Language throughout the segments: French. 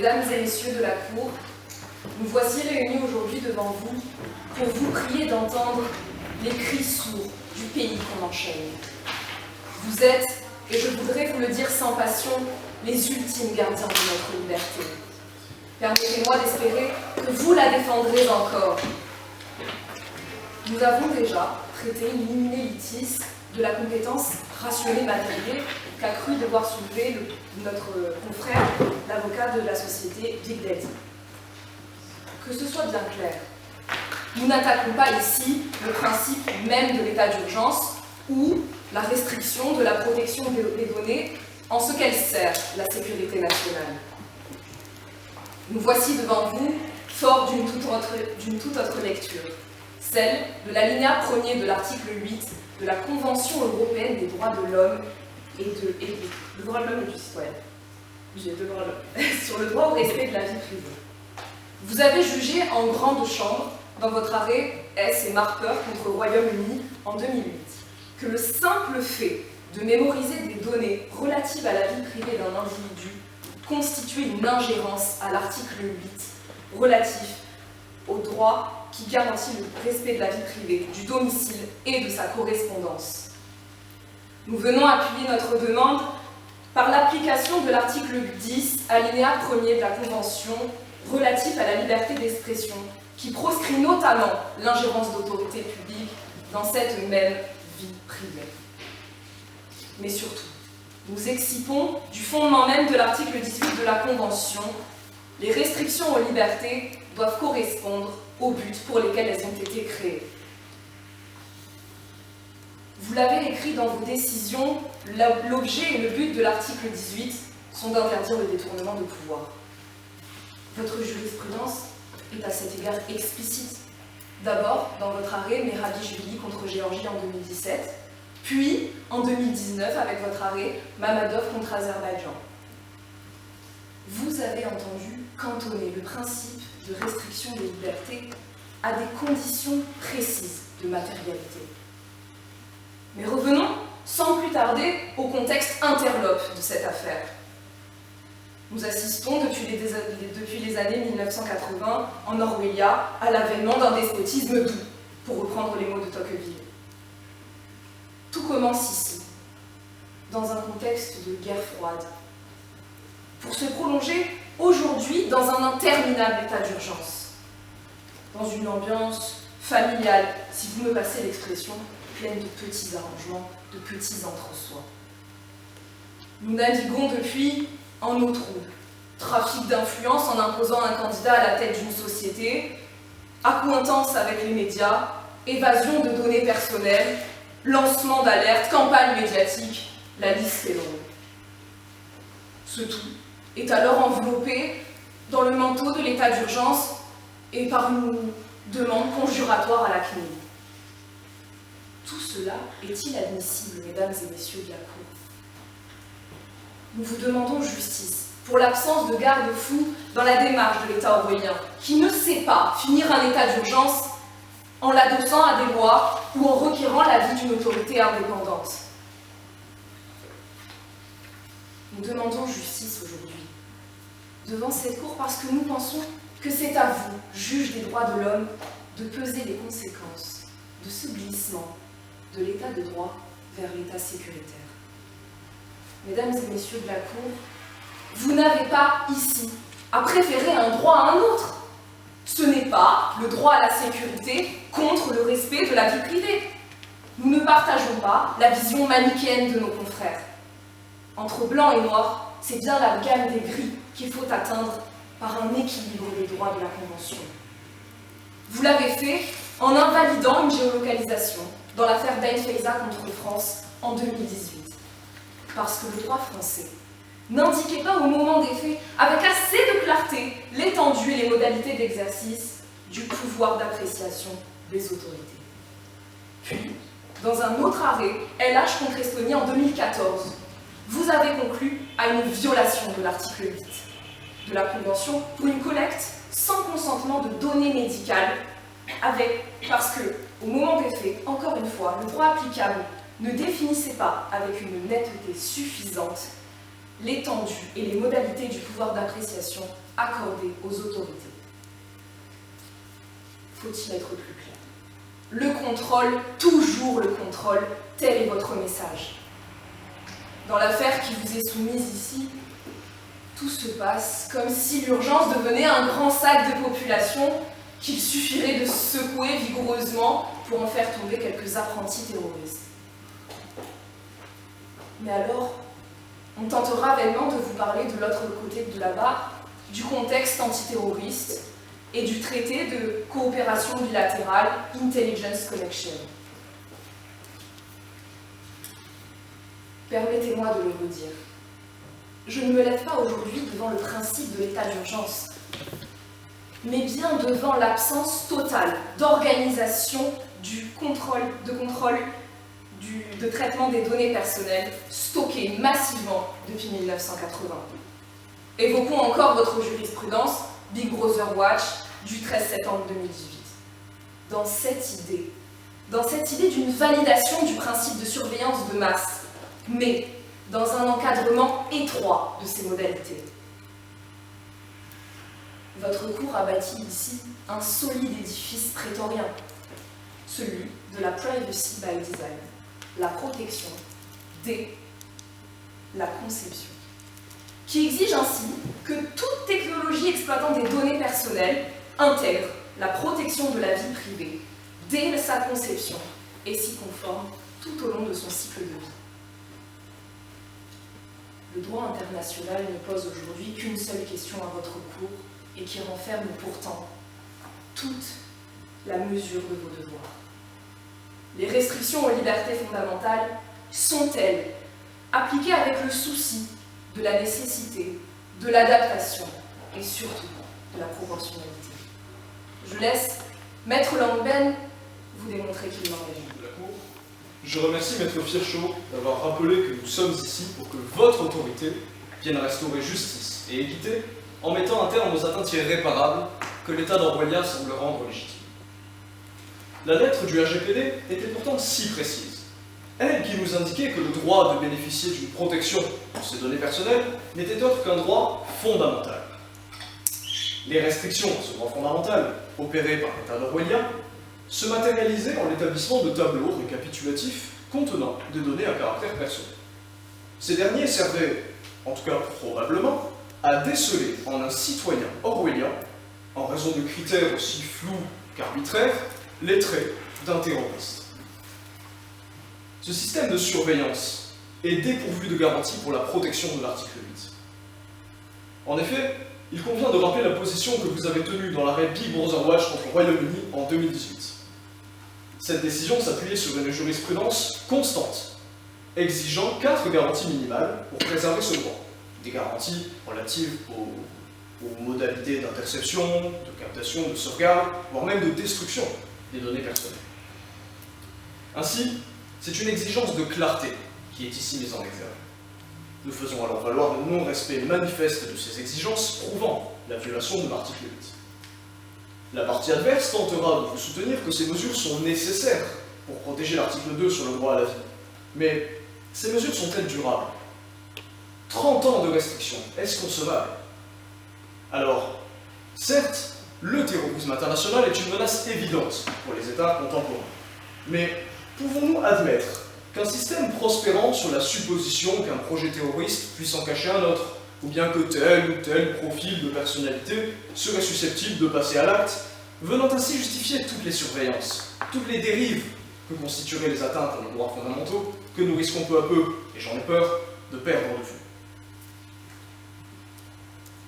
Mesdames et messieurs de la Cour, nous voici réunis aujourd'hui devant vous pour vous prier d'entendre les cris sourds du pays qu'on enchaîne. Vous êtes, et je voudrais vous le dire sans passion, les ultimes gardiens de notre liberté. Permettez-moi d'espérer que vous la défendrez encore. Nous avons déjà traité in limine litis de la compétence rationnée matérielle qu'a cru devoir soulever notre confrère, l'avocat de la société Big Daddy. Que ce soit bien clair, nous n'attaquons pas ici le principe même de l'état d'urgence ou la restriction de la protection des données en ce qu'elle sert la sécurité nationale. Nous voici devant vous, forts d'une toute autre lecture, celle de l'alinéa 1er de l'article 8 de la Convention européenne des droits de l'homme et du citoyen. Sur le droit au respect de la vie privée. Vous avez jugé en grande chambre, dans votre arrêt S et Marper contre Royaume-Uni en 2008, que le simple fait de mémoriser des données relatives à la vie privée d'un individu constituait une ingérence à l'article 8 relatif au droit qui garantit le respect de la vie privée, du domicile et de sa correspondance. Nous venons appuyer notre demande par l'application de l'article 10, alinéa 1er de la Convention relatif à la liberté d'expression, qui proscrit notamment l'ingérence d'autorités publiques dans cette même vie privée. Mais surtout, nous excipons du fondement même de l'article 18 de la Convention, les restrictions aux libertés doivent correspondre aux buts pour lesquels elles ont été créées. Vous l'avez écrit dans vos décisions, l'objet et le but de l'article 18 sont d'interdire le détournement de pouvoir. Votre jurisprudence est à cet égard explicite. D'abord, dans votre arrêt Merabishvili contre Géorgie en 2017, puis en 2019 avec votre arrêt Mammadov contre Azerbaïdjan. Vous avez entendu cantonner le principe de restriction des libertés à des conditions précises de matérialité. Mais revenons sans plus tarder au contexte interlope de cette affaire. Nous assistons depuis les années 1980 en Orwellia à l'avènement d'un despotisme doux, pour reprendre les mots de Tocqueville. Tout commence ici, dans un contexte de guerre froide, pour se prolonger aujourd'hui dans un interminable état d'urgence, dans une ambiance familiale, si vous me passez l'expression, pleine de petits arrangements, de petits entre-soi. Nous naviguons depuis en eau trouble, trafic d'influence en imposant un candidat à la tête d'une société, accointance avec les médias, évasion de données personnelles, lancement d'alerte, campagne médiatique, la liste est longue. Ce tout est alors enveloppé dans le manteau de l'état d'urgence et par une demande conjuratoire à la CNIL. Tout cela est-il admissible, mesdames et messieurs de la Cour? Nous vous demandons justice pour l'absence de garde-fou dans la démarche de l'État orwellien, qui ne sait pas finir un état d'urgence en l'adossant à des lois ou en requérant l'avis d'une autorité indépendante. Nous demandons justice aujourd'hui devant cette Cour parce que nous pensons que c'est à vous, juges des droits de l'homme, de peser les conséquences de ce glissement de l'état de droit vers l'état sécuritaire. Mesdames et messieurs de la Cour, vous n'avez pas ici à préférer un droit à un autre. Ce n'est pas le droit à la sécurité contre le respect de la vie privée. Nous ne partageons pas la vision manichéenne de nos confrères. Entre blanc et noir, c'est bien la gamme des gris qu'il faut atteindre par un équilibre des droits de la Convention. Vous l'avez fait en invalidant une géolocalisation dans l'affaire Ben Feiza contre France en 2018. Parce que le droit français n'indiquait pas au moment des faits, avec assez de clarté, l'étendue et les modalités d'exercice du pouvoir d'appréciation des autorités. Puis, dans un autre arrêt, LH contre Estonie en 2014, vous avez conclu à une violation de l'article 8 de la Convention pour une collecte sans consentement de données médicales, parce que, au moment des faits, encore une fois, le droit applicable ne définissait pas avec une netteté suffisante l'étendue et les modalités du pouvoir d'appréciation accordée aux autorités. Faut-il être plus clair? Le contrôle, toujours le contrôle, tel est votre message. Dans l'affaire qui vous est soumise ici, tout se passe comme si l'urgence devenait un grand sac de population qu'il suffirait de secouer vigoureusement pour en faire tomber quelques apprentis terroristes. Mais alors, on tentera vainement de vous parler de l'autre côté de la barre, du contexte antiterroriste et du traité de coopération bilatérale Intelligence Connection. Permettez-moi de le redire. Je ne me lève pas aujourd'hui devant le principe de l'état d'urgence, mais bien devant l'absence totale d'organisation de traitement des données personnelles stockées massivement depuis 1980. Évoquons encore votre jurisprudence Big Brother Watch du 13 septembre 2018. Dans cette idée d'une validation du principe de surveillance de masse, mais dans un encadrement étroit de ses modalités. Votre cour a bâti ici un solide édifice prétorien, celui de la privacy by design, la protection dès la conception, qui exige ainsi que toute technologie exploitant des données personnelles intègre la protection de la vie privée dès sa conception et s'y conforme tout au long de son cycle de vie. Le droit international ne pose aujourd'hui qu'une seule question à votre cour et qui renferme pourtant toute la mesure de vos devoirs. Les restrictions aux libertés fondamentales sont-elles appliquées avec le souci de la nécessité, de l'adaptation et surtout de la proportionnalité? Je laisse Maître Langben vous démontrer qu'il m'en est. Je remercie Maître Firchaud d'avoir rappelé que nous sommes ici pour que votre autorité vienne restaurer justice et équité en mettant un terme aux atteintes irréparables que l'État d'Orwellia semble rendre légitimes. La lettre du RGPD était pourtant si précise, elle qui nous indiquait que le droit de bénéficier d'une protection pour ses données personnelles n'était autre qu'un droit fondamental. Les restrictions à ce droit fondamental, opérées par l'État d'Orwellia, se matérialisaient en l'établissement de tableaux récapitulatifs contenant des données à caractère personnel. Ces derniers servaient, en tout cas probablement, à déceler en un citoyen orwellien, en raison de critères aussi flous qu'arbitraires, les traits d'un terroriste. Ce système de surveillance est dépourvu de garanties pour la protection de l'article 8. En effet, il convient de rappeler la position que vous avez tenue dans l'arrêt Big Brother Watch contre le Royaume-Uni en 2018. Cette décision s'appuyait sur une jurisprudence constante, exigeant 4 garanties minimales pour préserver ce droit. Des garanties relatives aux modalités d'interception, de captation, de sauvegarde, voire même de destruction des données personnelles. Ainsi, c'est une exigence de clarté qui est ici mise en exergue. Nous faisons alors valoir le non-respect manifeste de ces exigences, prouvant la violation de l'article 8. La partie adverse tentera de vous soutenir que ces mesures sont nécessaires pour protéger l'article 2 sur le droit à la vie. Mais ces mesures sont-elles durables? 30 ans de restrictions, est-ce concevable? Alors, certes, le terrorisme international est une menace évidente pour les États contemporains. Mais pouvons-nous admettre qu'un système prospérant sur la supposition qu'un projet terroriste puisse en cacher un autre, ou bien que tel ou tel profil de personnalité serait susceptible de passer à l'acte, venant ainsi justifier toutes les surveillances, toutes les dérives que constitueraient les atteintes à nos droits fondamentaux, que nous risquons peu à peu, et j'en ai peur, de perdre de vue?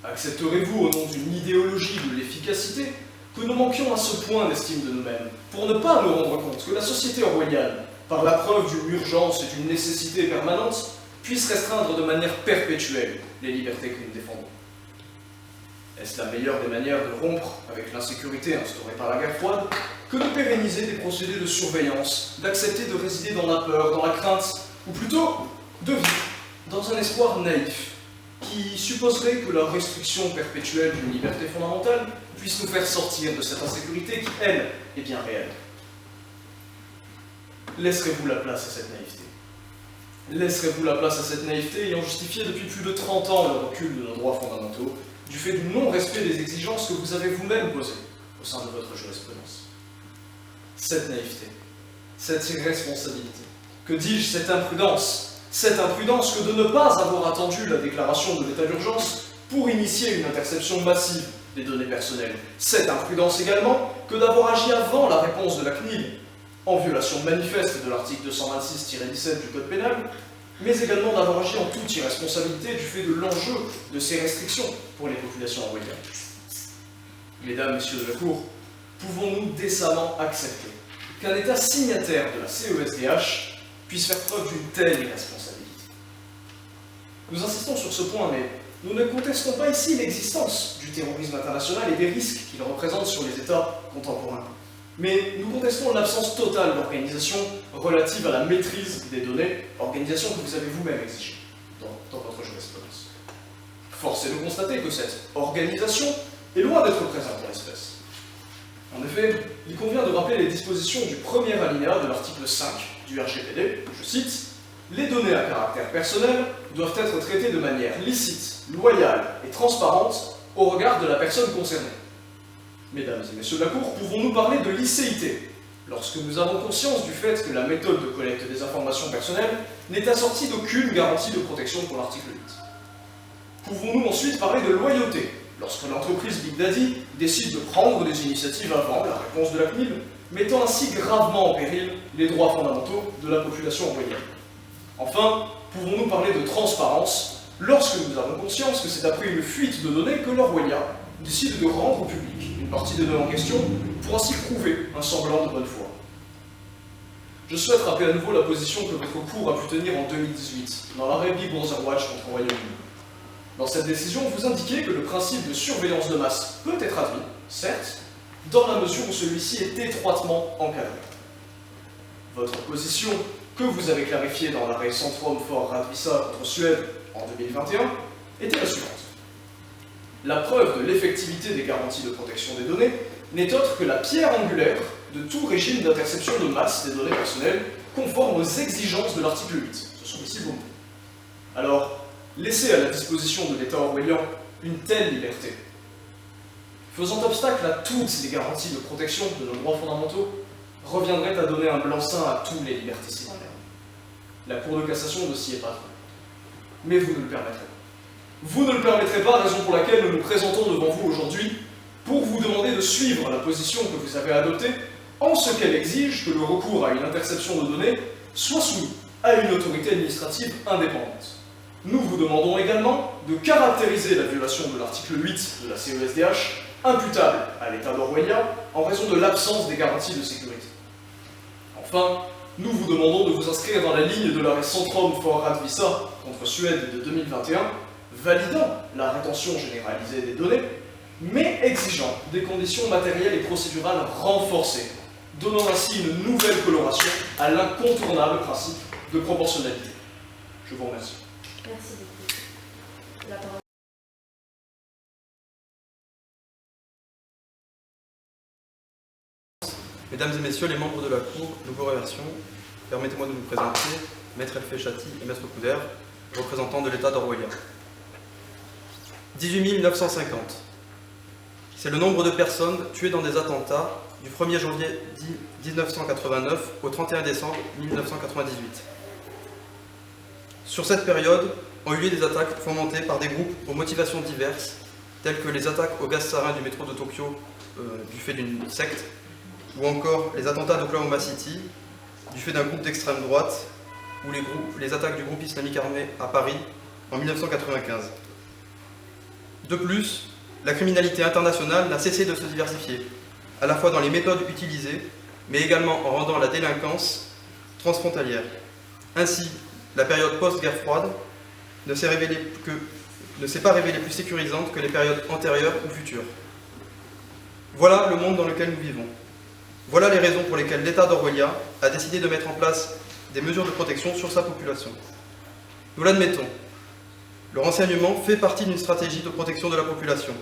Accepterez-vous, au nom d'une idéologie de l'efficacité, que nous manquions à ce point d'estime de nous-mêmes, pour ne pas nous rendre compte que la société orwellienne, par la preuve d'une urgence et d'une nécessité permanente, puisse restreindre de manière perpétuelle les libertés que nous défendons? Est-ce la meilleure des manières de rompre avec l'insécurité instaurée par la guerre froide que de pérenniser des procédés de surveillance, d'accepter de résider dans la peur, dans la crainte, ou plutôt de vivre dans un espoir naïf qui supposerait que la restriction perpétuelle d'une liberté fondamentale puisse nous faire sortir de cette insécurité qui, elle, est bien réelle? Laisserez-vous la place à cette naïveté? Laisserez-vous la place à cette naïveté ayant justifié depuis plus de 30 ans le recul de nos droits fondamentaux, du fait du non-respect des exigences que vous avez vous-même posées au sein de votre jurisprudence. Cette naïveté, cette irresponsabilité, que dis-je, cette imprudence que de ne pas avoir attendu la déclaration de l'état d'urgence pour initier une interception massive des données personnelles. Cette imprudence également que d'avoir agi avant la réponse de la CNIL, en violation manifeste de l'article 226-17 du Code pénal, mais également d'avoir agi en toute irresponsabilité du fait de l'enjeu de ces restrictions pour les populations orwelliennes. Mesdames, Messieurs de la Cour, pouvons-nous décemment accepter qu'un État signataire de la CESDH puisse faire preuve d'une telle irresponsabilité? Nous insistons sur ce point, mais nous ne contestons pas ici l'existence du terrorisme international et des risques qu'il représente sur les États contemporains. Mais nous contestons l'absence totale d'organisation relative à la maîtrise des données, organisation que vous avez vous-même exigée dans votre jurisprudence. Force est de constater que cette organisation est loin d'être présente en l'espèce. En effet, il convient de rappeler les dispositions du premier alinéa de l'article 5 du RGPD, je cite, « Les données à caractère personnel doivent être traitées de manière licite, loyale et transparente au regard de la personne concernée. » Mesdames et messieurs de la Cour, pouvons-nous parler de licéité lorsque nous avons conscience du fait que la méthode de collecte des informations personnelles n'est assortie d'aucune garantie de protection pour l'article 8? Pouvons-nous ensuite parler de loyauté lorsque l'entreprise Big Daddy décide de prendre des initiatives avant la réponse de la CNIL, mettant ainsi gravement en péril les droits fondamentaux de la population orwellienne? Enfin, pouvons-nous parler de transparence lorsque nous avons conscience que c'est après une fuite de données que l'Orwellia décide de rendre au public une partie des données en question pour ainsi prouver un semblant de bonne foi? Je souhaite rappeler à nouveau la position que votre Cour a pu tenir en 2018 dans l'arrêt Big Brother Watch contre le Royaume-Uni. Dans cette décision, vous indiquez que le principe de surveillance de masse peut être admis, certes, dans la mesure où celui-ci est étroitement encadré. Votre position, que vous avez clarifiée dans l'arrêt Centrum for Rättvisa contre Suède en 2021, était la suivante. La preuve de l'effectivité des garanties de protection des données n'est autre que la pierre angulaire de tout régime d'interception de masse des données personnelles conforme aux exigences de l'article 8. Ce sont ici vos mots. Alors, laisser à la disposition de l'État orwellien une telle liberté, faisant obstacle à toutes les garanties de protection de nos droits fondamentaux, reviendrait à donner un blanc-seing à toutes les libertés citoyennes. La Cour de cassation ne s'y est pas trompée. Mais vous ne le permettrez pas. Vous ne le permettrez pas, raison pour laquelle nous nous présentons devant vous aujourd'hui pour vous demander de suivre la position que vous avez adoptée en ce qu'elle exige que le recours à une interception de données soit soumis à une autorité administrative indépendante. Nous vous demandons également de caractériser la violation de l'article 8 de la CESDH imputable à l'État d'Orwellia en raison de l'absence des garanties de sécurité. Enfin, nous vous demandons de vous inscrire dans la ligne de l'arrêt Centrum for Rättvisa contre Suède de 2021, validant la rétention généralisée des données, mais exigeant des conditions matérielles et procédurales renforcées, donnant ainsi une nouvelle coloration à l'incontournable principe de proportionnalité. Je vous remercie. Merci beaucoup. La parole. Mesdames et messieurs les membres de la Cour, nous vous remercions. Permettez-moi de vous présenter Maître Elfé Chatti et Maître Couder, représentants de l'État d'Orwellia. 18 950. C'est le nombre de personnes tuées dans des attentats du 1er janvier 1989 au 31 décembre 1998. Sur cette période ont eu lieu des attaques fomentées par des groupes aux motivations diverses, telles que les attaques au gaz sarin du métro de Tokyo du fait d'une secte, ou encore les attentats d'Oklahoma City du fait d'un groupe d'extrême droite, ou les attaques du groupe islamique armé à Paris en 1995. De plus, la criminalité internationale n'a cessé de se diversifier, à la fois dans les méthodes utilisées, mais également en rendant la délinquance transfrontalière. Ainsi, la période post-guerre froide ne s'est pas révélée plus sécurisante que les périodes antérieures ou futures. Voilà le monde dans lequel nous vivons. Voilà les raisons pour lesquelles l'État d'Orwellia a décidé de mettre en place des mesures de protection sur sa population. Nous l'admettons. Le renseignement fait partie d'une stratégie de protection de la population.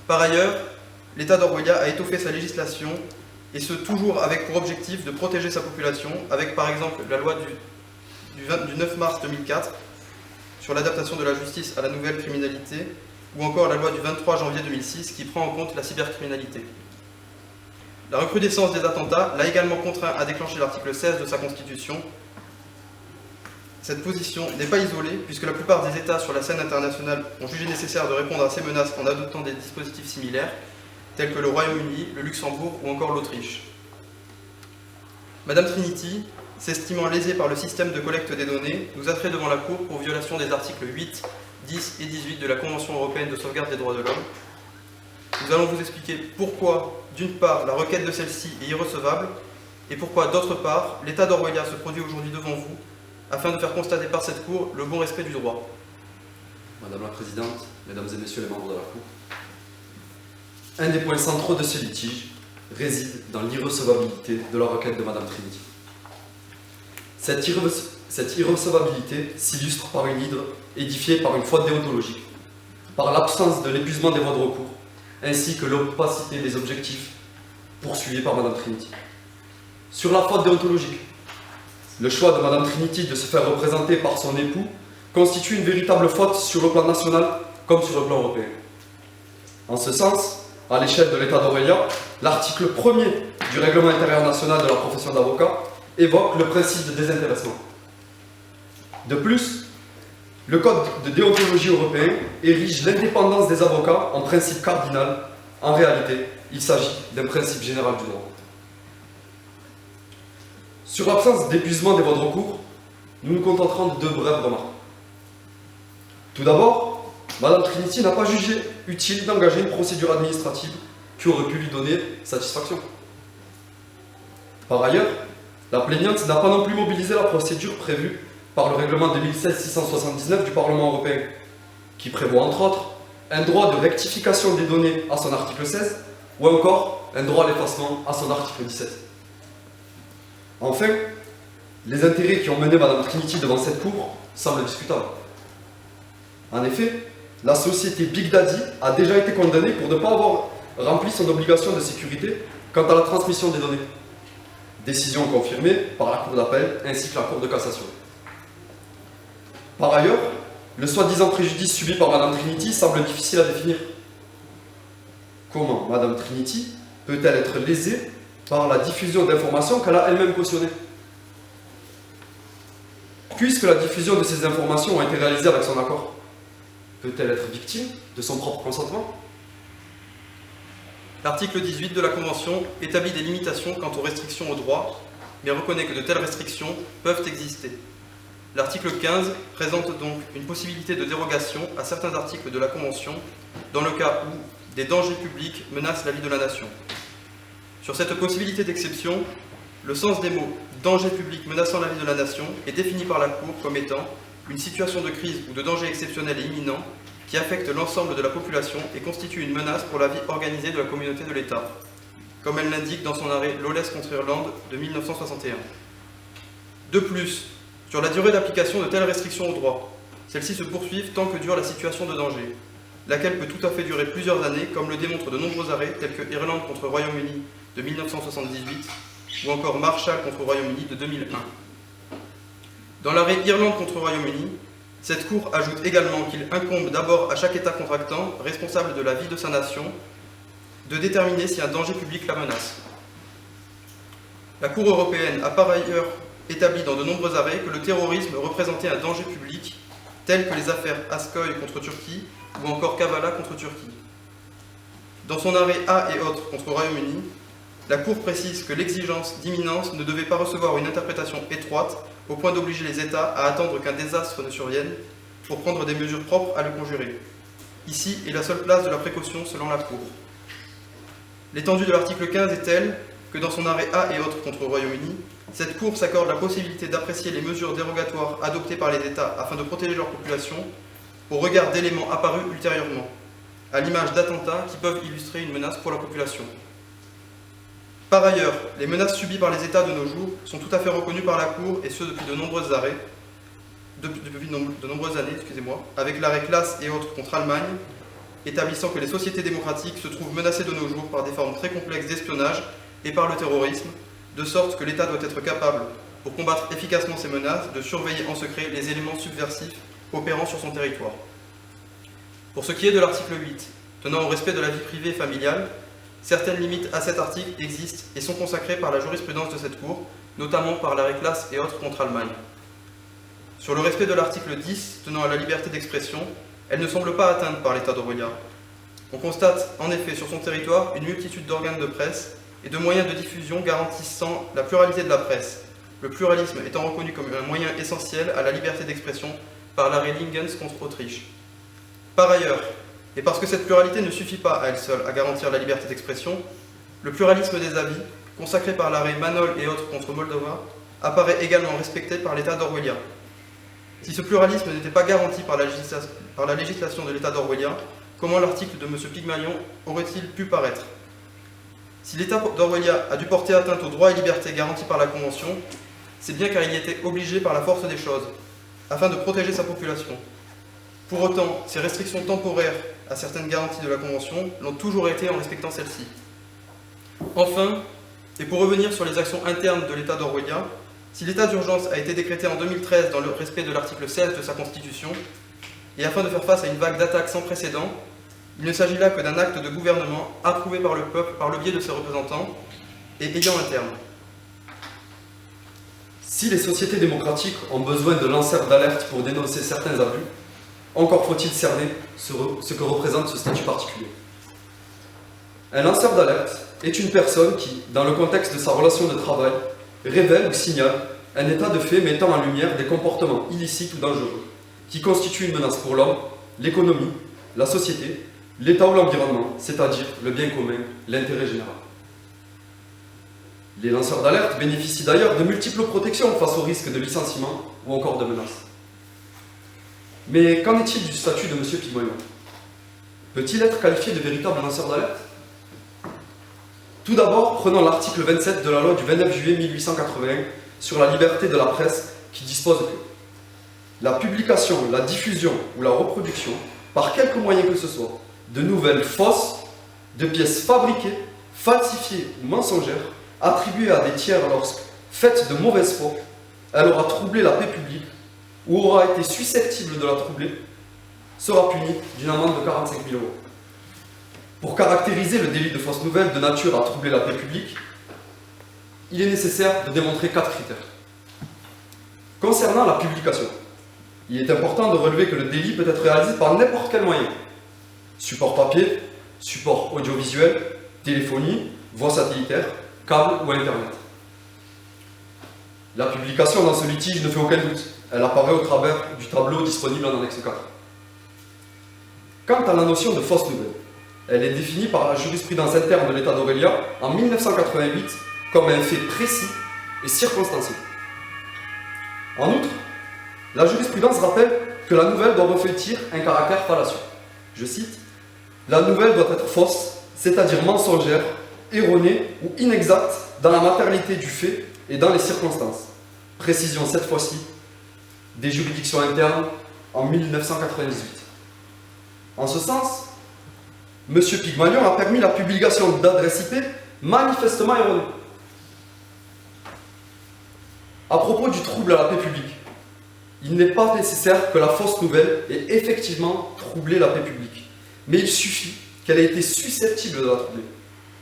Par ailleurs, l'État d'Orwellia a étoffé sa législation, et ce toujours avec pour objectif de protéger sa population, avec par exemple la loi du 9 mars 2004 sur l'adaptation de la justice à la nouvelle criminalité, ou encore la loi du 23 janvier 2006 qui prend en compte la cybercriminalité. La recrudescence des attentats l'a également contraint à déclencher l'article 16 de sa Constitution. Cette position n'est pas isolée, puisque la plupart des États sur la scène internationale ont jugé nécessaire de répondre à ces menaces en adoptant des dispositifs similaires, tels que le Royaume-Uni, le Luxembourg ou encore l'Autriche. Madame Trinity, s'estimant lésée par le système de collecte des données, nous a trait devant la Cour pour violation des articles 8, 10 et 18 de la Convention européenne de sauvegarde des droits de l'homme. Nous allons vous expliquer pourquoi, d'une part, la requête de celle-ci est irrecevable, et pourquoi, d'autre part, l'État d'Orwellia se produit aujourd'hui devant vous, afin de faire constater par cette Cour le bon respect du droit. Madame la Présidente, Mesdames et Messieurs les membres de la Cour, un des points centraux de ce litige réside dans l'irrecevabilité de la requête de Madame Trinity. Cette irrecevabilité s'illustre par une hydre édifiée par une faute déontologique, par l'absence de l'épuisement des voies de recours, ainsi que l'opacité des objectifs poursuivis par Madame Trinity. Sur la faute déontologique, le choix de Madame Trinity de se faire représenter par son époux constitue une véritable faute sur le plan national comme sur le plan européen. En ce sens, à l'échelle de l'État d'Orwellia, l'article 1er du règlement intérieur national de la profession d'avocat évoque le principe de désintéressement. De plus, le Code de déontologie européen érige l'indépendance des avocats en principe cardinal. En réalité, il s'agit d'un principe général du droit. Sur l'absence d'épuisement des voies de recours, nous nous contenterons de deux brèves remarques. Tout d'abord, Madame Trinity n'a pas jugé utile d'engager une procédure administrative qui aurait pu lui donner satisfaction. Par ailleurs, la plaignante n'a pas non plus mobilisé la procédure prévue par le règlement 2016-679 du Parlement européen, qui prévoit entre autres un droit de rectification des données à son article 16 ou encore un droit à l'effacement à son article 17. Enfin, les intérêts qui ont mené Madame Trinity devant cette cour semblent discutables. En effet, la société Big Daddy a déjà été condamnée pour ne pas avoir rempli son obligation de sécurité quant à la transmission des données. Décision confirmée par la Cour d'appel ainsi que la Cour de cassation. Par ailleurs, le soi-disant préjudice subi par Madame Trinity semble difficile à définir. Comment Madame Trinity peut-elle être lésée par la diffusion d'informations qu'elle a elle-même cautionnées? Puisque la diffusion de ces informations a été réalisée avec son accord, peut-elle être victime de son propre consentement? L'article 18 de la Convention établit des limitations quant aux restrictions aux droits, mais reconnaît que de telles restrictions peuvent exister. L'article 15 présente donc une possibilité de dérogation à certains articles de la Convention, dans le cas où des dangers publics menacent la vie de la nation. Sur cette possibilité d'exception, le sens des mots « danger public menaçant la vie de la nation » est défini par la Cour comme étant une situation de crise ou de danger exceptionnel et imminent qui affecte l'ensemble de la population et constitue une menace pour la vie organisée de la communauté de l'État, comme elle l'indique dans son arrêt Lawless contre Irlande de 1961. De plus, sur la durée d'application de telles restrictions aux droits, celles-ci se poursuivent tant que dure la situation de danger, laquelle peut tout à fait durer plusieurs années, comme le démontrent de nombreux arrêts tels que Irlande contre Royaume-Uni de 1978 ou encore Marshall contre Royaume-Uni de 2001. Dans l'arrêt Irlande contre Royaume-Uni, cette Cour ajoute également qu'il incombe d'abord à chaque État contractant, responsable de la vie de sa nation, de déterminer si un danger public la menace. La Cour européenne a par ailleurs établi dans de nombreux arrêts que le terrorisme représentait un danger public, tels que les affaires Askoy contre Turquie ou encore Kavala contre Turquie. Dans son arrêt A et autres contre Royaume-Uni, la Cour précise que l'exigence d'imminence ne devait pas recevoir une interprétation étroite au point d'obliger les États à attendre qu'un désastre ne survienne pour prendre des mesures propres à le conjurer. Ici est la seule place de la précaution selon la Cour. L'étendue de l'article 15 est telle que dans son arrêt A et autres contre le Royaume-Uni, cette Cour s'accorde la possibilité d'apprécier les mesures dérogatoires adoptées par les États afin de protéger leur population au regard d'éléments apparus ultérieurement, à l'image d'attentats qui peuvent illustrer une menace pour la population. Par ailleurs, les menaces subies par les États de nos jours sont tout à fait reconnues par la Cour, et ce depuis de nombreuses années, avec l'arrêt Classe et autres contre Allemagne, établissant que les sociétés démocratiques se trouvent menacées de nos jours par des formes très complexes d'espionnage et par le terrorisme, de sorte que l'État doit être capable, pour combattre efficacement ces menaces, de surveiller en secret les éléments subversifs opérant sur son territoire. Pour ce qui est de l'article 8, tenant au respect de la vie privée et familiale, certaines limites à cet article existent et sont consacrées par la jurisprudence de cette Cour, notamment par l'arrêt Classe et autres contre Allemagne. Sur le respect de l'article 10, tenant à la liberté d'expression, elle ne semble pas atteinte par l'État d'Orwellia. On constate en effet sur son territoire une multitude d'organes de presse et de moyens de diffusion garantissant la pluralité de la presse, le pluralisme étant reconnu comme un moyen essentiel à la liberté d'expression par l'arrêt Lingens contre Autriche. Par ailleurs, et parce que cette pluralité ne suffit pas à elle seule à garantir la liberté d'expression, le pluralisme des avis, consacré par l'arrêt Manol et autres contre Moldova, apparaît également respecté par l'État d'Orwellia. Si ce pluralisme n'était pas garanti par la législation de l'État d'Orwellia, comment l'article de M. Pygmalion aurait-il pu paraître? Si l'État d'Orwellia a dû porter atteinte aux droits et libertés garantis par la Convention, c'est bien car il y était obligé par la force des choses, afin de protéger sa population. Pour autant, ces restrictions temporaires à certaines garanties de la Convention l'ont toujours été en respectant celles-ci. Enfin, et pour revenir sur les actions internes de l'État d'Orwellia, si l'état d'urgence a été décrété en 2013 dans le respect de l'article 16 de sa Constitution, et afin de faire face à une vague d'attaques sans précédent, il ne s'agit là que d'un acte de gouvernement approuvé par le peuple par le biais de ses représentants et ayant un terme. Si les sociétés démocratiques ont besoin de lanceurs d'alerte pour dénoncer certains abus, encore faut-il cerner ce que représente ce statut particulier. Un lanceur d'alerte est une personne qui, dans le contexte de sa relation de travail, révèle ou signale un état de fait mettant en lumière des comportements illicites ou dangereux, qui constituent une menace pour l'homme, l'économie, la société, l'État ou l'environnement, c'est-à-dire le bien commun, l'intérêt général. Les lanceurs d'alerte bénéficient d'ailleurs de multiples protections face au risque de licenciement ou encore de menaces. Mais qu'en est-il du statut de M. Pygmalion? Peut-il être qualifié de véritable lanceur d'alerte? Tout d'abord, prenons l'article 27 de la loi du 29 juillet 1881 sur la liberté de la presse qui dispose que la publication, la diffusion ou la reproduction, par quelque moyen que ce soit, de nouvelles fausses, de pièces fabriquées, falsifiées ou mensongères, attribuées à des tiers lorsque, faites de mauvaise foi, elle aura troublé la paix publique ou aura été susceptible de la troubler, sera punie d'une amende de 45 000 €. Pour caractériser le délit de fausse nouvelle de nature à troubler la paix publique, il est nécessaire de démontrer 4 critères. Concernant la publication, il est important de relever que le délit peut être réalisé par n'importe quel moyen. Support papier, support audiovisuel, téléphonie, voie satellitaire, câble ou Internet. La publication dans ce litige ne fait aucun doute. Elle apparaît au travers du tableau disponible en annexe 4. Quant à la notion de fausse nouvelle, elle est définie par la jurisprudence interne de l'État d'Orwellia en 1988 comme un fait précis et circonstancié. En outre, la jurisprudence rappelle que la nouvelle doit revêtir un caractère fallacieux. Je cite, « La nouvelle doit être fausse, c'est-à-dire mensongère, erronée ou inexacte dans la matérialité du fait et dans les circonstances. » Précision cette fois-ci des juridictions internes en 1998. En ce sens, M. Pygmalion a permis la publication d'adresses IP manifestement erronées. À propos du trouble à la paix publique, il n'est pas nécessaire que la fausse nouvelle ait effectivement troublé la paix publique, mais il suffit qu'elle ait été susceptible de la troubler.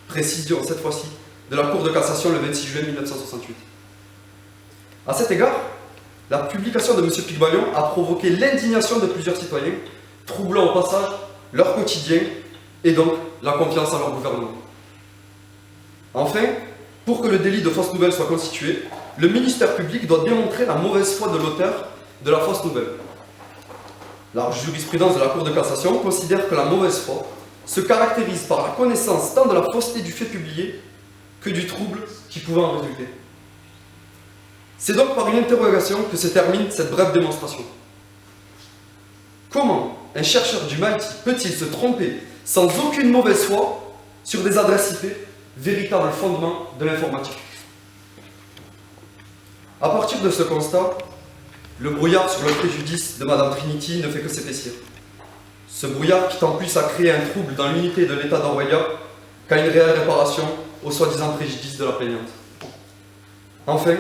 Précision, cette fois-ci, de la Cour de cassation le 26 juin 1968. À cet égard, la publication de M. Pygmalion a provoqué l'indignation de plusieurs citoyens, troublant au passage leur quotidien et donc la confiance en leur gouvernement. Enfin, pour que le délit de fausse nouvelle soit constitué, le ministère public doit démontrer la mauvaise foi de l'auteur de la fausse nouvelle. La jurisprudence de la Cour de cassation considère que la mauvaise foi se caractérise par la connaissance tant de la fausseté du fait publié que du trouble qui pouvait en résulter. C'est donc par une interrogation que se termine cette brève démonstration. Comment un chercheur du MIT peut-il se tromper sans aucune mauvaise foi sur des adresses IP, véritable fondement de l'informatique? À partir de ce constat, le brouillard sur le préjudice de Madame Trinity ne fait que s'épaissir. Ce brouillard qui tend plus à créer un trouble dans l'unité de l'État d'Orwellia qu'à une réelle réparation au soi-disant préjudice de la plaignante. Enfin,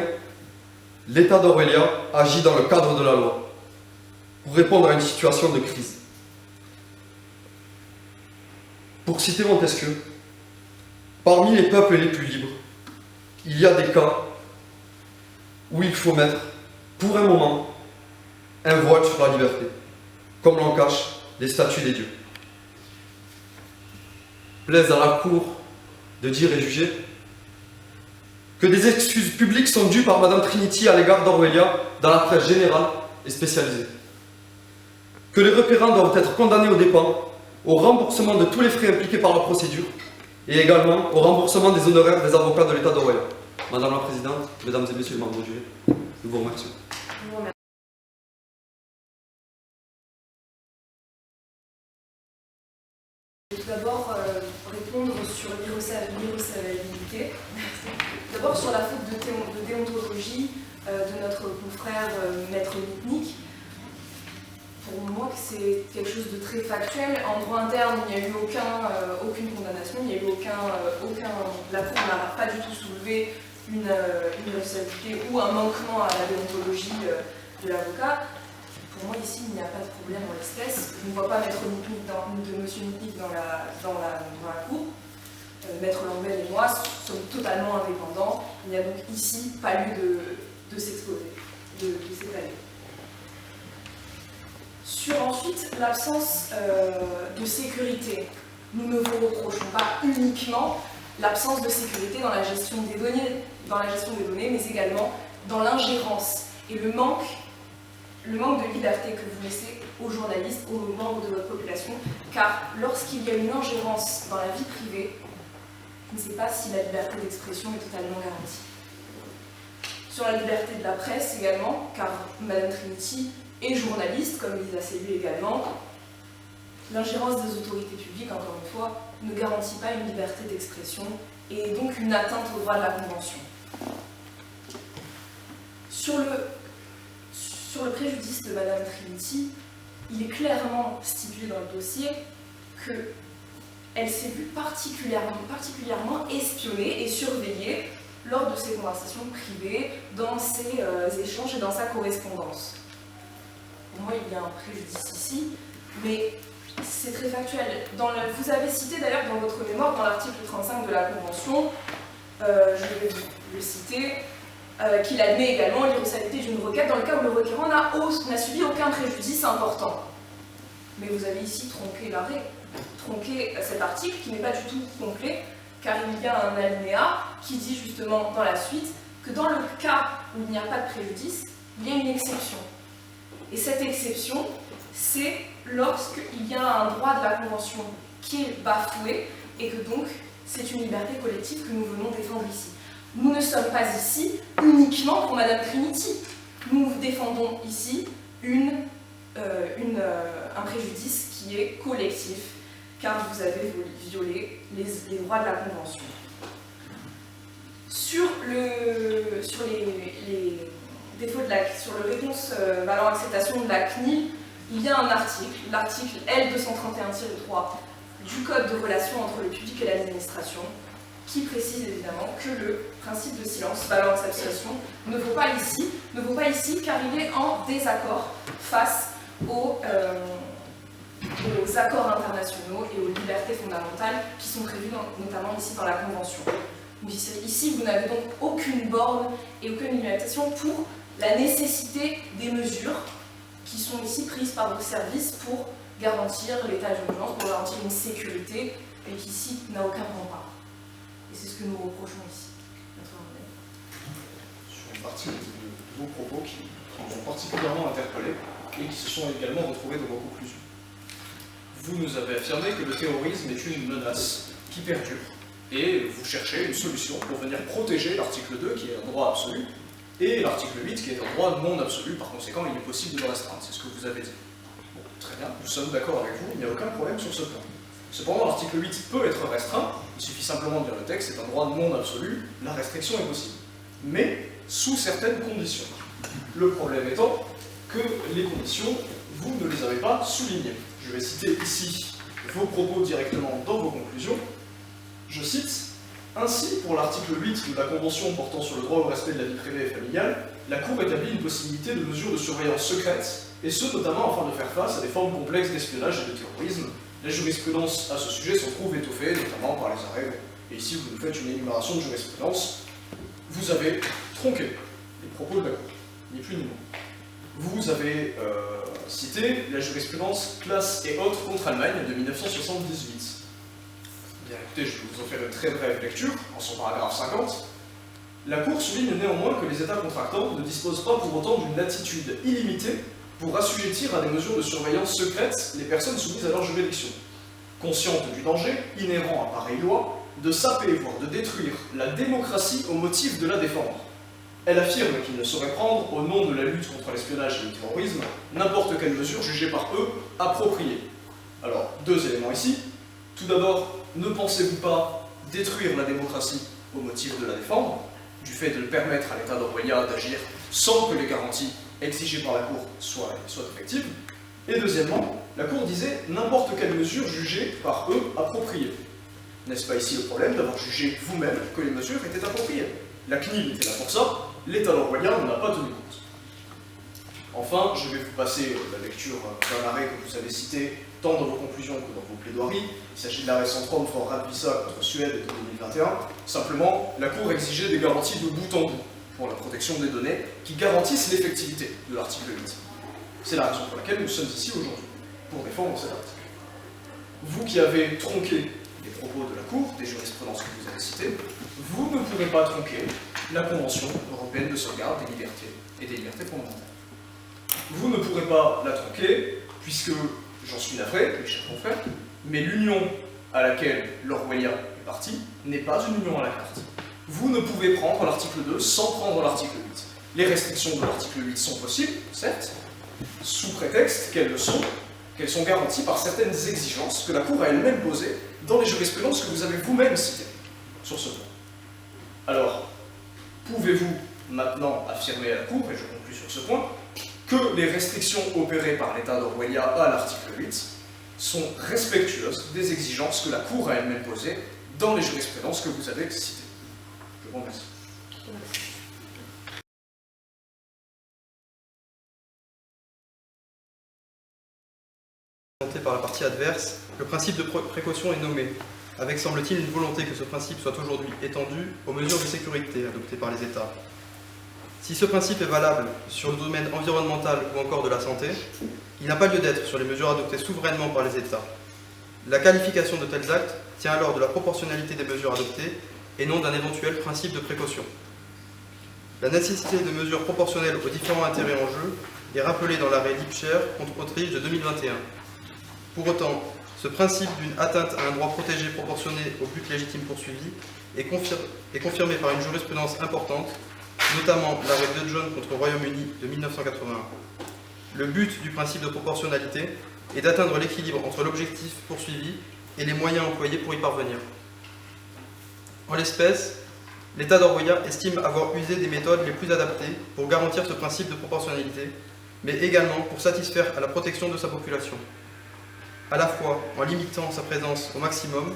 l'État d'Orwellia agit dans le cadre de la loi pour répondre à une situation de crise. Pour citer Montesquieu, parmi les peuples les plus libres, il y a des cas où il faut mettre, pour un moment, un voile sur la liberté, comme l'en cachent les statues des dieux. Plaise à la cour de dire et juger que des excuses publiques sont dues par Madame Trinity à l'égard d'Aurelia dans la presse générale et spécialisée. Que les requérants doivent être condamnés aux dépens, au remboursement de tous les frais impliqués par la procédure et également au remboursement des honoraires des avocats de l'État d'Aurelia. Madame la Présidente, Mesdames et Messieurs les membres du jury, nous vous remercions. Je vais tout d'abord répondre sur l'irrecevabilité. D'abord sur la faute de déontologie de notre confrère Maître Mitnick. Pour moi, c'est quelque chose de très factuel. En droit interne, il n'y a eu aucune condamnation, il n'y a eu la Cour n'a pas du tout soulevé une irrecevabilité ou un manquement à la déontologie de l'avocat. Pour moi, ici, il n'y a pas de problème en l'espèce. Je ne vois pas Maître Mitnick de M. Mitnick dans la Cour. Maître Lambel et moi sommes totalement indépendants. Il n'y a donc ici pas lieu de s'exposer, de s'étaler. Sur ensuite l'absence de sécurité. Nous ne vous reprochons pas uniquement l'absence de sécurité dans la gestion des données, mais également dans l'ingérence et le manque de liberté que vous laissez aux journalistes, aux membres de votre population, car lorsqu'il y a une ingérence dans la vie privée, je ne sais pas si la liberté d'expression est totalement garantie. Sur la liberté de la presse également, car Madame Trinity est journaliste, comme Lisa Sellu également, l'ingérence des autorités publiques, encore une fois, ne garantit pas une liberté d'expression et donc une atteinte au droit de la Convention. Sur le préjudice de Madame Trinity, il est clairement stipulé dans le dossier qu'elle s'est vue particulièrement espionnée et surveillée lors de ses conversations privées, dans ses échanges et dans sa correspondance. Pour moi, il y a un préjudice ici, mais c'est très factuel. Vous avez cité d'ailleurs dans votre mémoire, dans l'article 35 de la Convention, je vais vous le citer, qu'il admet également l'irrecevabilité d'une requête dans le cas où le requérant n'a subi aucun préjudice important. Mais vous avez ici tronqué l'arrêt, tronqué cet article qui n'est pas du tout complet, car il y a un alinéa qui dit justement dans la suite que dans le cas où il n'y a pas de préjudice, il y a une exception. Et cette exception, c'est lorsqu'il y a un droit de la Convention qui est bafoué et que donc c'est une liberté collective que nous venons défendre ici. Nous ne sommes pas ici uniquement pour Madame Trinity. Nous défendons ici un préjudice qui est collectif, car vous avez violé les droits de la Convention. Sur les défauts sur le réponse valant acceptation de la CNIL, il y a un article, l'article L231-3 du Code de relations entre le public et l'administration, qui précise évidemment que le principe de silence valant acceptation ne vaut pas ici car il est en désaccord face aux accords internationaux et aux libertés fondamentales qui sont prévues notamment ici dans la Convention. Ici, vous n'avez donc aucune borne et aucune limitation pour la nécessité des mesures qui sont ici prises par vos services pour garantir l'état d'urgence, pour garantir une sécurité, et qui ici n'a aucun rempart. Et c'est ce que nous reprochons ici. Sur une partie de vos propos qui nous ont particulièrement interpellés et qui se sont également retrouvés dans vos conclusions. Vous nous avez affirmé que le terrorisme est une menace qui perdure, et vous cherchez une solution pour venir protéger l'article 2 qui est un droit absolu, et l'article 8 qui est un droit non absolu, par conséquent il est possible de le restreindre, c'est ce que vous avez dit. Bon, très bien, nous sommes d'accord avec vous, il n'y a aucun problème sur ce point. Cependant, l'article 8 peut être restreint, il suffit simplement de lire le texte, c'est un droit non absolu, la restriction est possible. Mais sous certaines conditions. Le problème étant que les conditions, vous ne les avez pas soulignées. Je vais citer ici vos propos directement dans vos conclusions. Je cite: ainsi, pour l'article 8 de la Convention portant sur le droit au respect de la vie privée et familiale, la Cour établit une possibilité de mesures de surveillance secrète, et ce notamment afin de faire face à des formes complexes d'espionnage et de terrorisme, La jurisprudence à ce sujet se trouve étoffée, notamment par les arrêts. Et ici, vous nous faites une énumération de jurisprudence. Vous avez tronqué les propos de la Cour, ni plus ni moins. Vous avez cité la jurisprudence Classe et autres contre Allemagne de 1978. Bien écoutez, je vais vous en faire une très brève lecture, en son paragraphe 50. La Cour souligne néanmoins que les États contractants ne disposent pas pour autant d'une latitude illimitée pour assujettir à des mesures de surveillance secrètes les personnes soumises à leur juridiction. Consciente du danger inhérent à pareille loi, de saper, voire de détruire la démocratie au motif de la défendre. Elle affirme qu'il ne saurait prendre, au nom de la lutte contre l'espionnage et le terrorisme, n'importe quelle mesure jugée par eux appropriée. Alors, deux éléments ici. Tout d'abord, ne pensez-vous pas détruire la démocratie au motif de la défendre, du fait de permettre à l'État d'Orwellia d'agir sans que les garanties exigées par la Cour soient effectives? Et deuxièmement, la Cour disait n'importe quelle mesure jugée par eux appropriée. N'est-ce pas ici le problème d'avoir jugé vous-même que les mesures étaient appropriées? La CNIL était là pour ça, l'État d'Orwellia n'en a pas tenu compte. Enfin, je vais vous passer la lecture d'un arrêt que vous avez cité tant dans vos conclusions que dans vos plaidoiries. Il s'agit de l'arrêt Centrum for Radvisa contre Suède de 2021. Simplement, la Cour exigeait des garanties de bout en bout pour la protection des données qui garantissent l'effectivité de l'article 8. C'est la raison pour laquelle nous sommes ici aujourd'hui, pour défendre cet article. Vous qui avez tronqué les propos de la Cour, des jurisprudences que vous avez citées, vous ne pourrez pas tronquer la Convention européenne de sauvegarde des libertés et des libertés fondamentales. Vous ne pourrez pas la tronquer, puisque, j'en suis navré, mes chers confrères, mais l'union à laquelle l'Orwellia est partie n'est pas une union à la carte. Vous ne pouvez prendre l'article 2 sans prendre l'article 8. Les restrictions de l'article 8 sont possibles, certes, sous prétexte qu'elles sont garanties par certaines exigences que la Cour a elle-même posées dans les jurisprudences que vous avez vous-même citées sur ce point. Alors, pouvez-vous maintenant affirmer à la Cour, et je conclus sur ce point, que les restrictions opérées par l'État d'Orwellia à l'article 8 sont respectueuses des exigences que la Cour a elle-même posées dans les jurisprudences que vous avez citées? Je vous remercie. Par la partie adverse, le principe de précaution est nommé, avec semble-t-il une volonté que ce principe soit aujourd'hui étendu aux mesures de sécurité adoptées par les États. Si ce principe est valable sur le domaine environnemental ou encore de la santé, il n'a pas lieu d'être sur les mesures adoptées souverainement par les États. La qualification de tels actes tient alors de la proportionnalité des mesures adoptées et non d'un éventuel principe de précaution. La nécessité de mesures proportionnelles aux différents intérêts en jeu est rappelée dans l'arrêt Lipscher contre Autriche de 2021. Pour autant, ce principe d'une atteinte à un droit protégé proportionné au but légitime poursuivi est confirmé par une jurisprudence importante, notamment l'arrêt de John contre Royaume-Uni de 1981. Le but du principe de proportionnalité est d'atteindre l'équilibre entre l'objectif poursuivi et les moyens employés pour y parvenir. En l'espèce, l'État d'Orwellia estime avoir usé des méthodes les plus adaptées pour garantir ce principe de proportionnalité, mais également pour satisfaire à la protection de sa population, à la fois en limitant sa présence au maximum,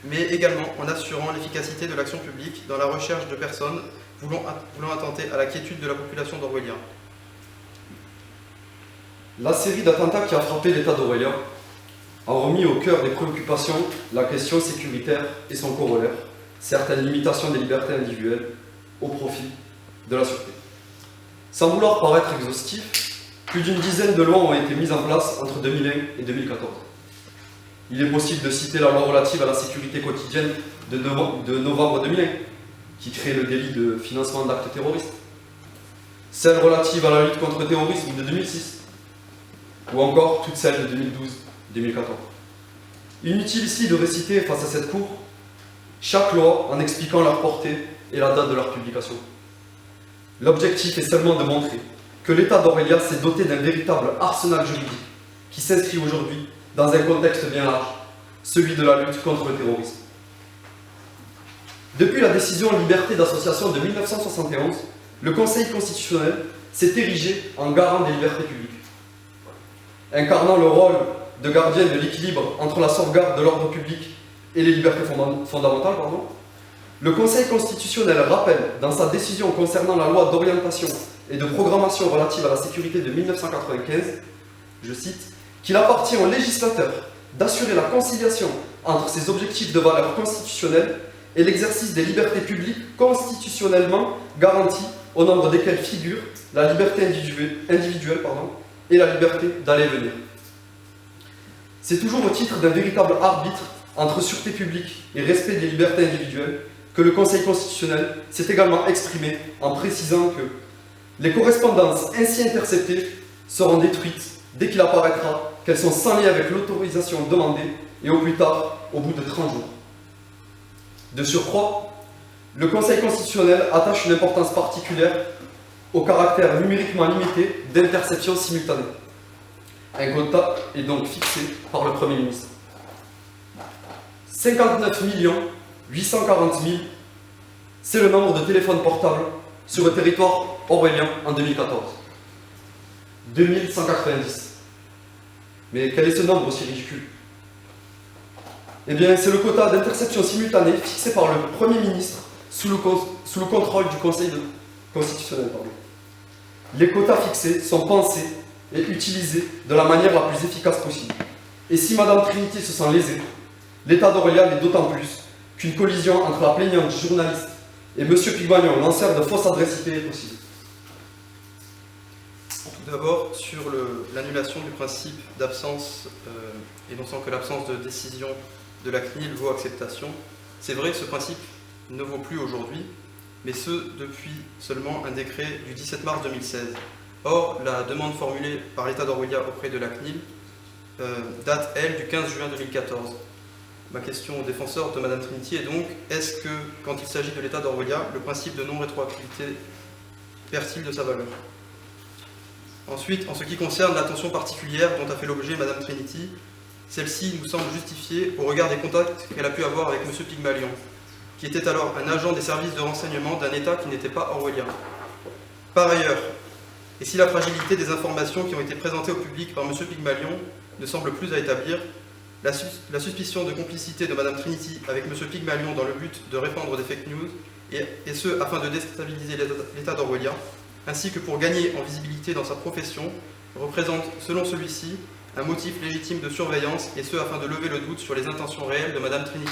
mais également en assurant l'efficacité de l'action publique dans la recherche de personnes voulant attenter à la quiétude de la population d'Orwellia. La série d'attentats qui a frappé l'État d'Orwellia a remis au cœur des préoccupations la question sécuritaire et son corollaire, certaines limitations des libertés individuelles au profit de la sûreté. Sans vouloir paraître exhaustif, plus d'une dizaine de lois ont été mises en place entre 2001 et 2014. Il est possible de citer la loi relative à la sécurité quotidienne de novembre 2001, qui crée le délit de financement d'actes terroristes, celle relative à la lutte contre le terrorisme de 2006, ou encore toutes celles de 2012-2014. Inutile ici de réciter face à cette cour chaque loi en expliquant leur portée et la date de leur publication. L'objectif est seulement de montrer que l'État d'Orwellia s'est doté d'un véritable arsenal juridique qui s'inscrit aujourd'hui dans un contexte bien large, celui de la lutte contre le terrorisme. Depuis la décision liberté d'association de 1971, le Conseil constitutionnel s'est érigé en garant des libertés publiques. Incarnant le rôle de gardien de l'équilibre entre la sauvegarde de l'ordre public et les libertés fondamentales, le Conseil constitutionnel rappelle dans sa décision concernant la loi d'orientation et de programmation relative à la sécurité de 1995, je cite, qu'il appartient au législateur d'assurer la conciliation entre ces objectifs de valeur constitutionnelle et l'exercice des libertés publiques constitutionnellement garanties, au nombre desquelles figurent la liberté individuelle et la liberté d'aller et venir. C'est toujours au titre d'un véritable arbitre entre sûreté publique et respect des libertés individuelles que le Conseil constitutionnel s'est également exprimé en précisant que les correspondances ainsi interceptées seront détruites dès qu'il apparaîtra qu'elles sont sans lien avec l'autorisation demandée et au plus tard au bout de 30 jours. De surcroît, le Conseil constitutionnel attache une importance particulière au caractère numériquement limité d'interception simultanée. Un quota est donc fixé par le Premier ministre. 59 840 000, c'est le nombre de téléphones portables sur le territoire orwellien en 2014. 2190. Mais quel est ce nombre aussi ridicule? Eh bien, c'est le quota d'interception simultanée fixé par le Premier ministre sous le contrôle du Conseil constitutionnel. Les quotas fixés sont pensés et utilisés de la manière la plus efficace possible. Et si Madame Trinity se sent lésée, l'état d'Orwell est d'autant plus qu'une collision entre la plaignante journaliste et M. Pygmalion, lanceur de fausses adresses IP, est possible. Tout d'abord, sur l'annulation du principe d'absence, énonçant que l'absence de décision de la CNIL vaut acceptation, c'est vrai que ce principe ne vaut plus aujourd'hui, mais ce depuis seulement un décret du 17 mars 2016. Or, la demande formulée par l'État d'Orwell auprès de la CNIL date, elle, du 15 juin 2014. Ma question au défenseur de Mme Trinity est donc, est-ce que, quand il s'agit de l'État d'Orwell, le principe de non-rétroactivité perd-il de sa valeur? Ensuite, en ce qui concerne l'attention particulière dont a fait l'objet Mme Trinity, celle-ci nous semble justifiée au regard des contacts qu'elle a pu avoir avec M. Pygmalion, qui était alors un agent des services de renseignement d'un État qui n'était pas orwellien. Par ailleurs, et si la fragilité des informations qui ont été présentées au public par M. Pygmalion ne semble plus à établir, la suspicion de complicité de Mme Trinity avec M. Pygmalion dans le but de répandre des fake news, et ce afin de déstabiliser l'État d'Orwell, ainsi que pour gagner en visibilité dans sa profession, représente, selon celui-ci, un motif légitime de surveillance, et ce afin de lever le doute sur les intentions réelles de Mme Trinity.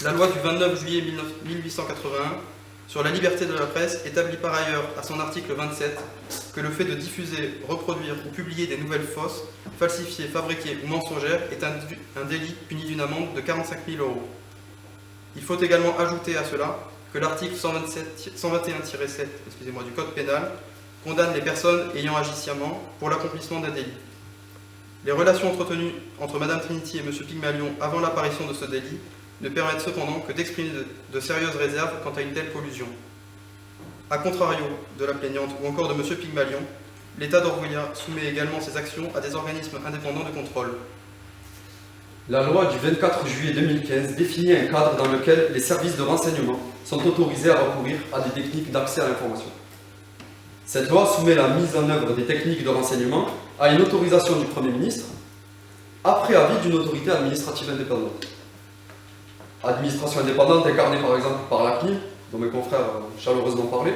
La loi du 29 juillet 1881 sur la liberté de la presse établit par ailleurs à son article 27 que le fait de diffuser, reproduire ou publier des nouvelles fausses, falsifiées, fabriquées ou mensongères est un délit puni d'une amende de 45 000 €. Il faut également ajouter à cela que l'article 121-7 du Code pénal condamne les personnes ayant agi sciemment pour l'accomplissement d'un délit. Les relations entretenues entre Mme Trinity et M. Pygmalion avant l'apparition de ce délit ne permettent cependant que d'exprimer de sérieuses réserves quant à une telle collusion. A contrario de la plaignante ou encore de M. Pygmalion, l'État d'Orwell soumet également ses actions à des organismes indépendants de contrôle. La loi du 24 juillet 2015 définit un cadre dans lequel les services de renseignement sont autorisés à recourir à des techniques d'accès à l'information. Cette loi soumet la mise en œuvre des techniques de renseignement à une autorisation du Premier ministre, après avis d'une autorité administrative indépendante. Administration indépendante incarnée par exemple par la CNIL, dont mes confrères ont chaleureusement parlé,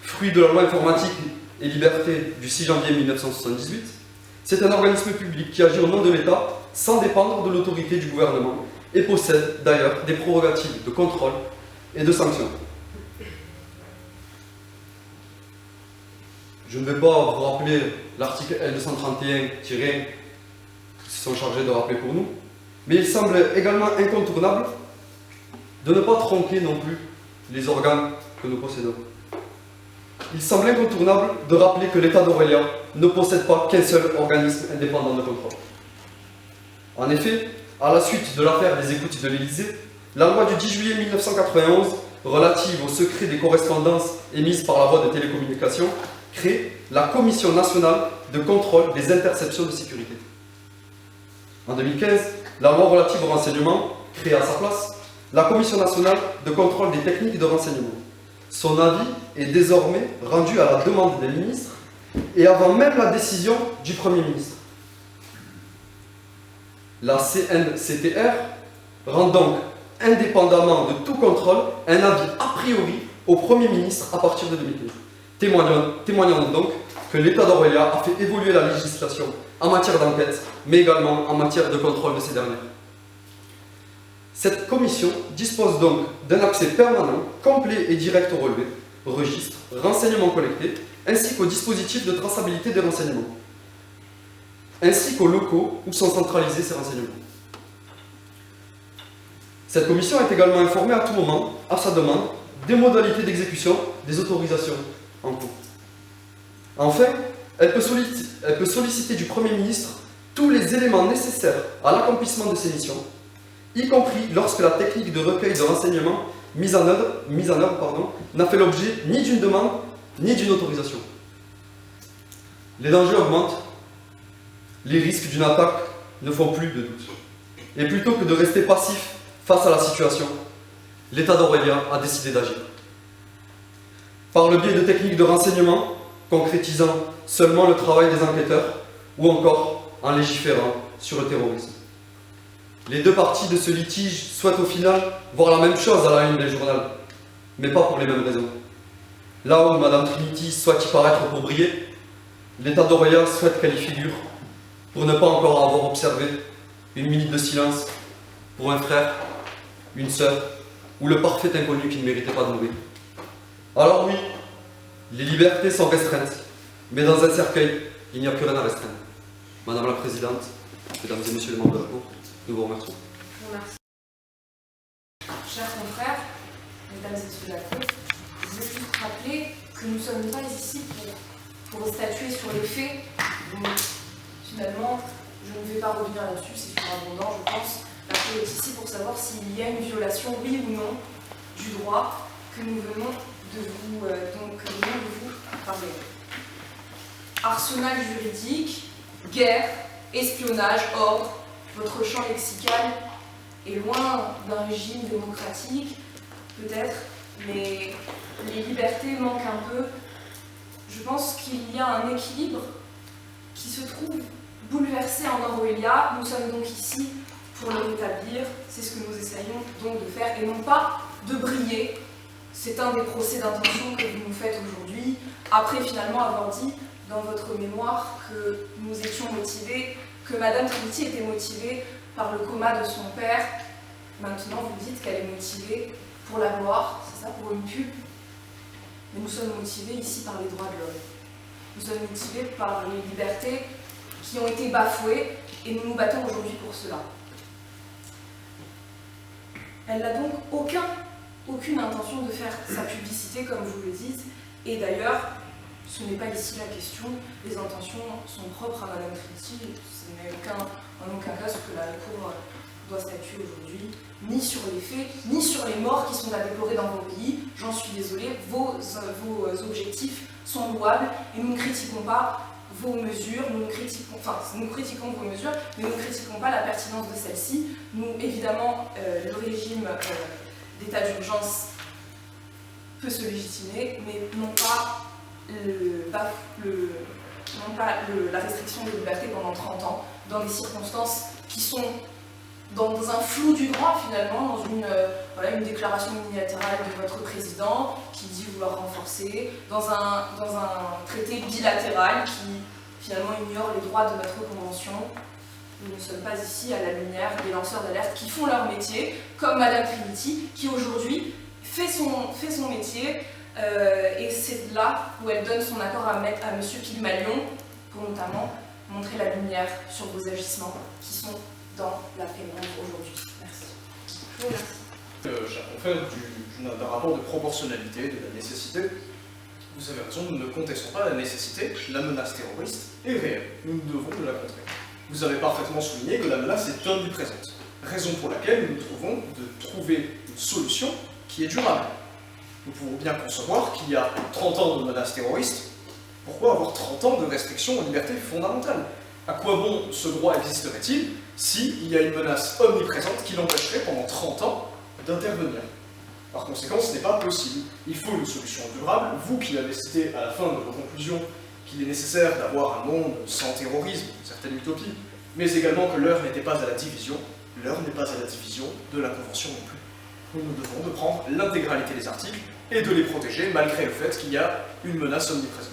fruit de la loi informatique et liberté du 6 janvier 1978, c'est un organisme public qui agit au nom de l'État sans dépendre de l'autorité du gouvernement et possède d'ailleurs des prérogatives de contrôle et de sanction. Je ne vais pas vous rappeler l'article L231-1 qu'ils sont chargés de rappeler pour nous, mais il semble également incontournable de ne pas tronquer non plus les organes que nous possédons. Il semble incontournable de rappeler que l'État d'Orwell ne possède pas qu'un seul organisme indépendant de contrôle. En effet, à la suite de l'affaire des écoutes de l'Élysée, la loi du 10 juillet 1991 relative au secret des correspondances émises par la voie de télécommunication crée la Commission nationale de contrôle des interceptions de sécurité. En 2015, la loi relative au renseignement crée à sa place la Commission nationale de contrôle des techniques de renseignement. Son avis est désormais rendu à la demande des ministres et avant même la décision du Premier ministre. La CNCTR rend donc, indépendamment de tout contrôle, un avis a priori au Premier ministre à partir de 2015, témoignant donc que l'État d'Orwellia a fait évoluer la législation en matière d'enquête, mais également en matière de contrôle de ces dernières. Cette commission dispose donc d'un accès permanent, complet et direct au relevé, registres, renseignements collectés, ainsi qu'au dispositif de traçabilité des renseignements, ainsi qu'aux locaux où sont centralisés ces renseignements. Cette commission est également informée à tout moment, à sa demande, des modalités d'exécution des autorisations en cours. Enfin, elle peut solliciter du Premier ministre tous les éléments nécessaires à l'accomplissement de ses missions, y compris lorsque la technique de recueil de renseignements mise en œuvre n'a fait l'objet ni d'une demande ni d'une autorisation. Les dangers augmentent, les risques d'une attaque ne font plus de doute. Et plutôt que de rester passif face à la situation, l'État d'Orwellia a décidé d'agir. Par le biais de techniques de renseignement, concrétisant seulement le travail des enquêteurs, ou encore en légiférant sur le terrorisme. Les deux parties de ce litige souhaitent au final voir la même chose à la une des journaux, mais pas pour les mêmes raisons. Là où Madame Trinity souhaite y paraître pour briller, l'État d'Orwellia souhaite qu'elle y figure pour ne pas encore avoir observé une minute de silence pour un frère, une sœur ou le parfait inconnu qui ne méritait pas de mourir. Alors oui, les libertés sont restreintes, mais dans un cercueil, il n'y a plus rien à restreindre. Madame la Présidente, Mesdames et Messieurs les membres de la Cour, nous vous remercions. Je vous remercie. Chers confrères, mesdames et messieurs de la Cour, je veux juste rappeler que nous ne sommes pas ici pour statuer sur les faits. Donc, finalement, je ne vais pas revenir là-dessus, c'est surabondant, je pense. La Cour est ici pour savoir s'il y a une violation, oui ou non, du droit que nous venons de vous parler. Arsenal juridique, guerre, espionnage, ordre, votre champ lexical est loin d'un régime démocratique, peut-être, mais les libertés manquent un peu. Je pense qu'il y a un équilibre qui se trouve bouleversé en Orwellia. Nous sommes donc ici pour le rétablir. C'est ce que nous essayons donc de faire, et non pas de briller. C'est un des procès d'intention que vous nous faites aujourd'hui, après finalement avoir dit dans votre mémoire que nous étions motivés, que Madame Trinity était motivée par le coma de son père. Maintenant, vous dites qu'elle est motivée pour la gloire, c'est ça, pour une pub. Mais nous sommes motivés ici par les droits de l'homme. Nous sommes motivés par les libertés qui ont été bafouées, et nous nous battons aujourd'hui pour cela. Elle n'a donc aucune intention de faire sa publicité, comme vous le dites, et d'ailleurs, ce n'est pas ici la question, les intentions sont propres à Madame Trinity, ce n'est en aucun cas ce que la Cour doit statuer aujourd'hui, ni sur les faits, ni sur les morts qui sont à déplorer dans vos pays. J'en suis désolée, vos objectifs sont louables, et nous ne critiquons pas vos mesures, nous critiquons vos mesures, mais nous ne critiquons pas la pertinence de celles-ci. Nous, évidemment, le régime d'état d'urgence peut se légitimer, mais non pas la restriction des libertés pendant 30 ans, dans des circonstances qui sont dans un flou du droit finalement, dans une déclaration unilatérale de votre président qui dit vouloir renforcer, dans un traité bilatéral qui finalement ignore les droits de notre convention. Nous ne sommes pas ici à la lumière des lanceurs d'alerte qui font leur métier, comme Madame Trinity, qui aujourd'hui fait son métier, et c'est là où elle donne son accord à M. Pygmalion pour notamment montrer la lumière sur vos agissements qui sont dans la pénombre aujourd'hui. Merci. Je vous remercie. Chers confrères, d'un rapport de proportionnalité, de la nécessité, vous avez raison, nous ne contestons pas la nécessité, la menace terroriste est réelle, nous devons de la contrer. Vous avez parfaitement souligné que la menace est omniprésente, raison pour laquelle nous trouvons de trouver une solution qui est durable. Nous pouvons bien concevoir qu'il y a 30 ans de menace terroriste, pourquoi avoir 30 ans de restrictions aux libertés fondamentales? À quoi bon ce droit existerait-il s'il y a une menace omniprésente qui l'empêcherait pendant 30 ans d'intervenir? Par conséquent, ce n'est pas possible. Il faut une solution durable. Vous qui avez cité à la fin de vos conclusions qu'il est nécessaire d'avoir un monde sans terrorisme, une certaine utopie, mais également que l'heure n'était pas à la division, l'heure n'est pas à la division de la Convention non plus. Nous devons de prendre l'intégralité des articles et de les protéger malgré le fait qu'il y a une menace omniprésente.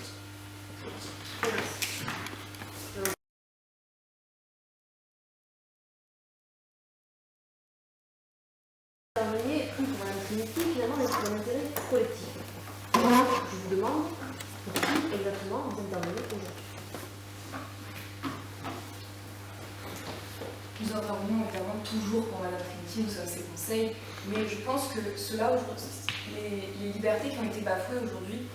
Trinity, finalement, est un intérêt collectif. Alors, je vous demande pour qui exactement vous intervenez aujourd'hui. Nous intervenons évidemment toujours pour Madame Trinity, nous sommes ses conseils, mais je pense que les libertés qui ont été bafouées aujourd'hui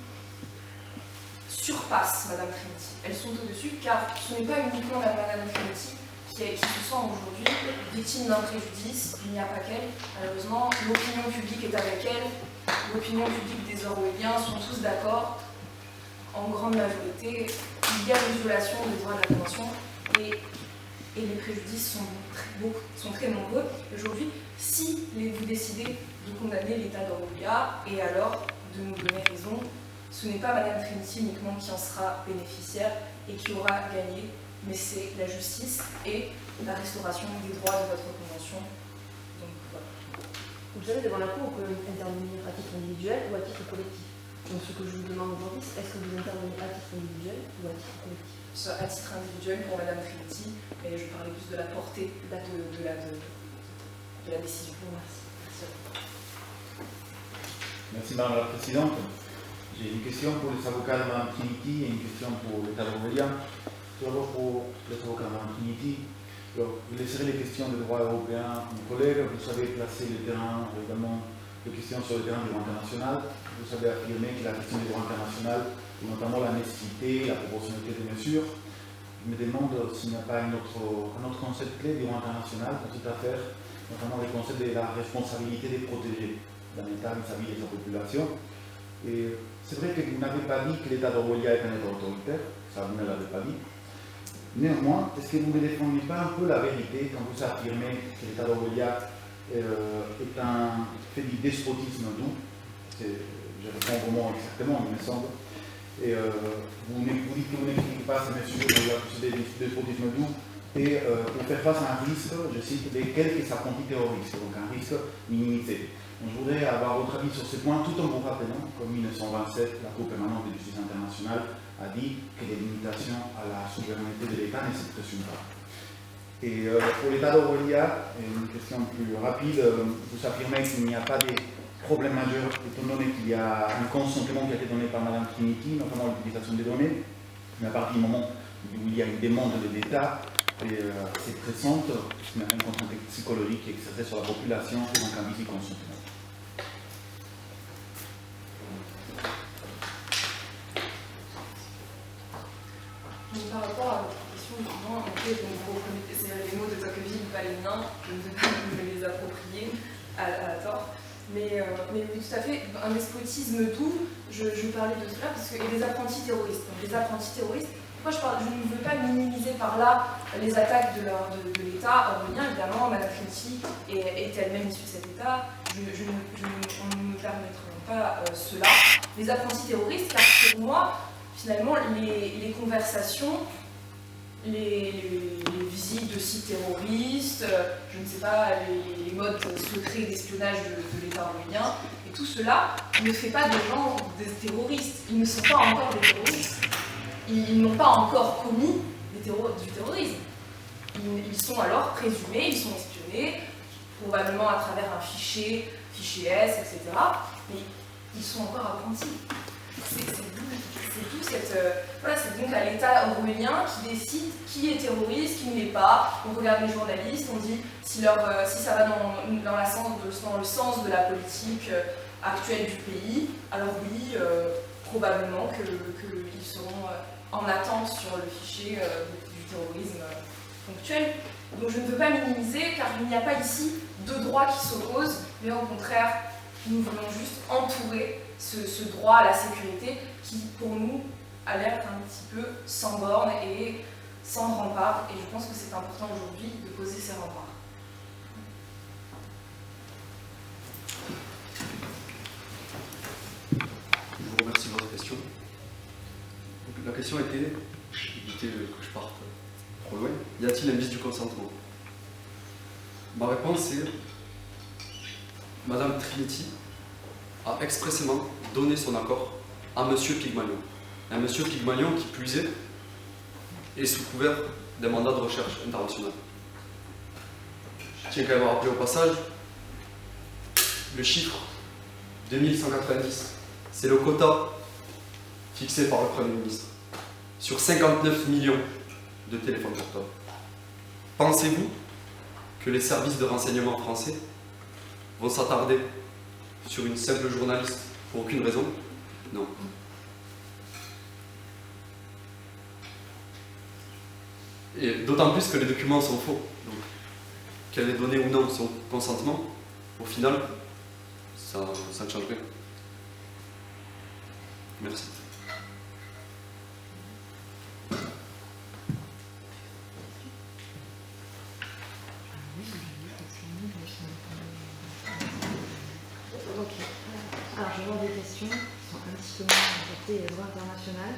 surpassent Madame Trinity. Elles sont au-dessus, car ce n'est pas uniquement Madame Trinity qui se sent aujourd'hui victime d'un préjudice, il n'y a pas qu'elle. Malheureusement, l'opinion publique est avec elle, l'opinion publique des Orwelliens sont tous d'accord. En grande majorité, il y a une violation des droits de la Convention et les préjudices sont très nombreux. Aujourd'hui, si vous décidez de condamner l'État d'Orwellia et alors de nous donner raison, ce n'est pas Madame Trinity uniquement qui en sera bénéficiaire et qui aura gagné, mais c'est la justice et la restauration des droits de votre convention. Donc voilà. Vous savez, devant la Cour, vous pouvez intervenir à titre individuel ou à titre collectif. Donc ce que je vous demande aujourd'hui, c'est est-ce que vous intervenez à titre individuel ou à titre collectif? À titre individuel pour Madame Trinity, mais je parlais plus de la portée de la décision. Merci. Merci Madame la Présidente. J'ai une question pour les avocats de Madame Trinity et une question pour l'État d'Orwellia. Tout d'abord pour les avocats de Madame Trinity. Alors, je laisserai les questions de droit européen à mon collègue. Vous savez placer le terrain, évidemment, les questions sur le terrain du droit international. Vous savez affirmer que la question du droit international, et notamment la nécessité, la proportionnalité des mesures. Je me demande s'il n'y a pas un autre concept clé du droit international pour cette affaire, notamment le concept de la responsabilité des protégés d'un État vis-à-vis de sa population. Et c'est vrai que vous n'avez pas dit que l'État d'Orwellia est un État autoritaire, ça vous ne l'avez pas dit. Néanmoins, est-ce que vous ne défendez pas un peu la vérité quand vous affirmez que l'État d'Orwellia fait du despotisme doux? Je réponds vraiment exactement, il me semble. Et vous dites que vous n'expliquez pas ces mesures de despotisme doux et pour faire face à un risque, je cite, de quelques apprentis terroristes, donc un risque minimisé. Donc, je voudrais avoir votre avis sur ce point, tout en vous rappelant qu'en 1927, la Cour permanente de justice internationale a dit que les limitations à la souveraineté de l'État ne s'expriment pas. Et pour l'État d'Orwellia, une question plus rapide, vous affirmez qu'il n'y a pas de problème majeur, étant donné qu'il y a un consentement qui a été donné par Mme Trinity, notamment l'utilisation des données, mais à partir du moment où il y a une demande de l'État, c'est présente, c'est une contrainte psychologique exercée sur la population et donc un vice-consentement. Par rapport à votre question, justement, c'est les mots de Tocqueville, pas les nains, je ne vais pas me les approprier à tort. Mais oui, tout à fait, un despotisme doux, je parlais de cela, parce qu'il y a des apprentis terroristes. Donc, les apprentis terroristes, je ne veux pas minimiser par là les attaques de l'État orwellien, évidemment, Mme Trinity est elle-même issue de cet État, on ne me permettrons pas cela. Les apprentis terroristes, car pour moi, finalement, les conversations, les visites de sites terroristes, je ne sais pas, les modes secrets d'espionnage de l'État orwellien, et tout cela ne fait pas des gens des terroristes. Ils ne sont pas encore des terroristes. Ils n'ont pas encore commis du terrorisme. Ils sont alors présumés, ils sont espionnés, probablement à travers un fichier S, etc. Mais ils sont encore apprentis. C'est tout cette... voilà, c'est donc à l'État orwellien qui décide qui est terroriste, qui ne l'est pas. On regarde les journalistes, on dit si ça va dans le sens de la politique actuelle du pays, alors oui, probablement qu'ils seront en attente sur le fichier du terrorisme ponctuel. Donc je ne veux pas minimiser, car il n'y a pas ici deux droits qui s'opposent, mais au contraire, nous voulons juste entourer ce droit à la sécurité qui, pour nous, a l'air un petit peu sans borne et sans rempart. Et je pense que c'est important aujourd'hui de poser ces remparts. Je vous remercie de votre question. Donc, la question était, évitez que je parte trop loin, y a-t-il un vice du consentement? Ma réponse est Madame Trinity a expressément donné son accord à M. Pygmalion. Et à M. Pygmalion qui plus est sous couvert d'un mandat de recherche international. Je tiens quand même à rappeler au passage le chiffre 2190, c'est le quota fixé par le Premier ministre sur 59 millions de téléphones portables. Pensez-vous que les services de renseignement français vont s'attarder sur une simple journaliste pour aucune raison? Non. Et d'autant plus que les documents sont faux. Donc, qu'elle ait donné ou non son consentement, au final, ça ne change rien. Merci. Ok. Alors, je vais voir des questions qui sont un petit peu moins portées au droit international.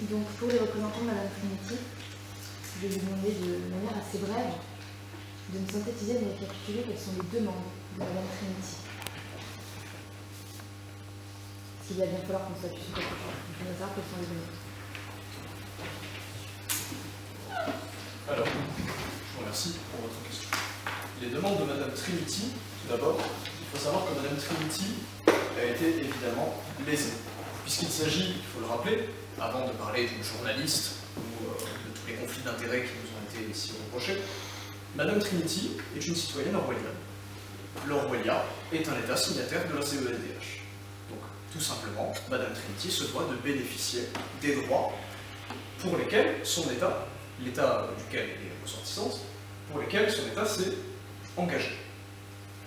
Donc, pour les représentants de Mme Trinity, je vais vous demander de manière assez brève de me synthétiser et de récapituler quelles sont les demandes de Mme Trinity. S'il va bien falloir qu'on statue sur quelque chose. Je voudrais savoir quelles sont les demandes. Alors, je vous remercie pour votre question. Les demandes de Madame Trinity, tout d'abord, il faut savoir que Madame Trinity a été évidemment lésée. Puisqu'il s'agit, il faut le rappeler, avant de parler d'une journaliste ou de tous les conflits d'intérêts qui nous ont été ici reprochés, Madame Trinity est une citoyenne orwellienne. L'Orwellia est un État signataire de la CESDH. Donc, tout simplement, Madame Trinity se doit de bénéficier des droits pour lesquels son État, l'État duquel elle est ressortissante, pour lesquels son État s'est engagé.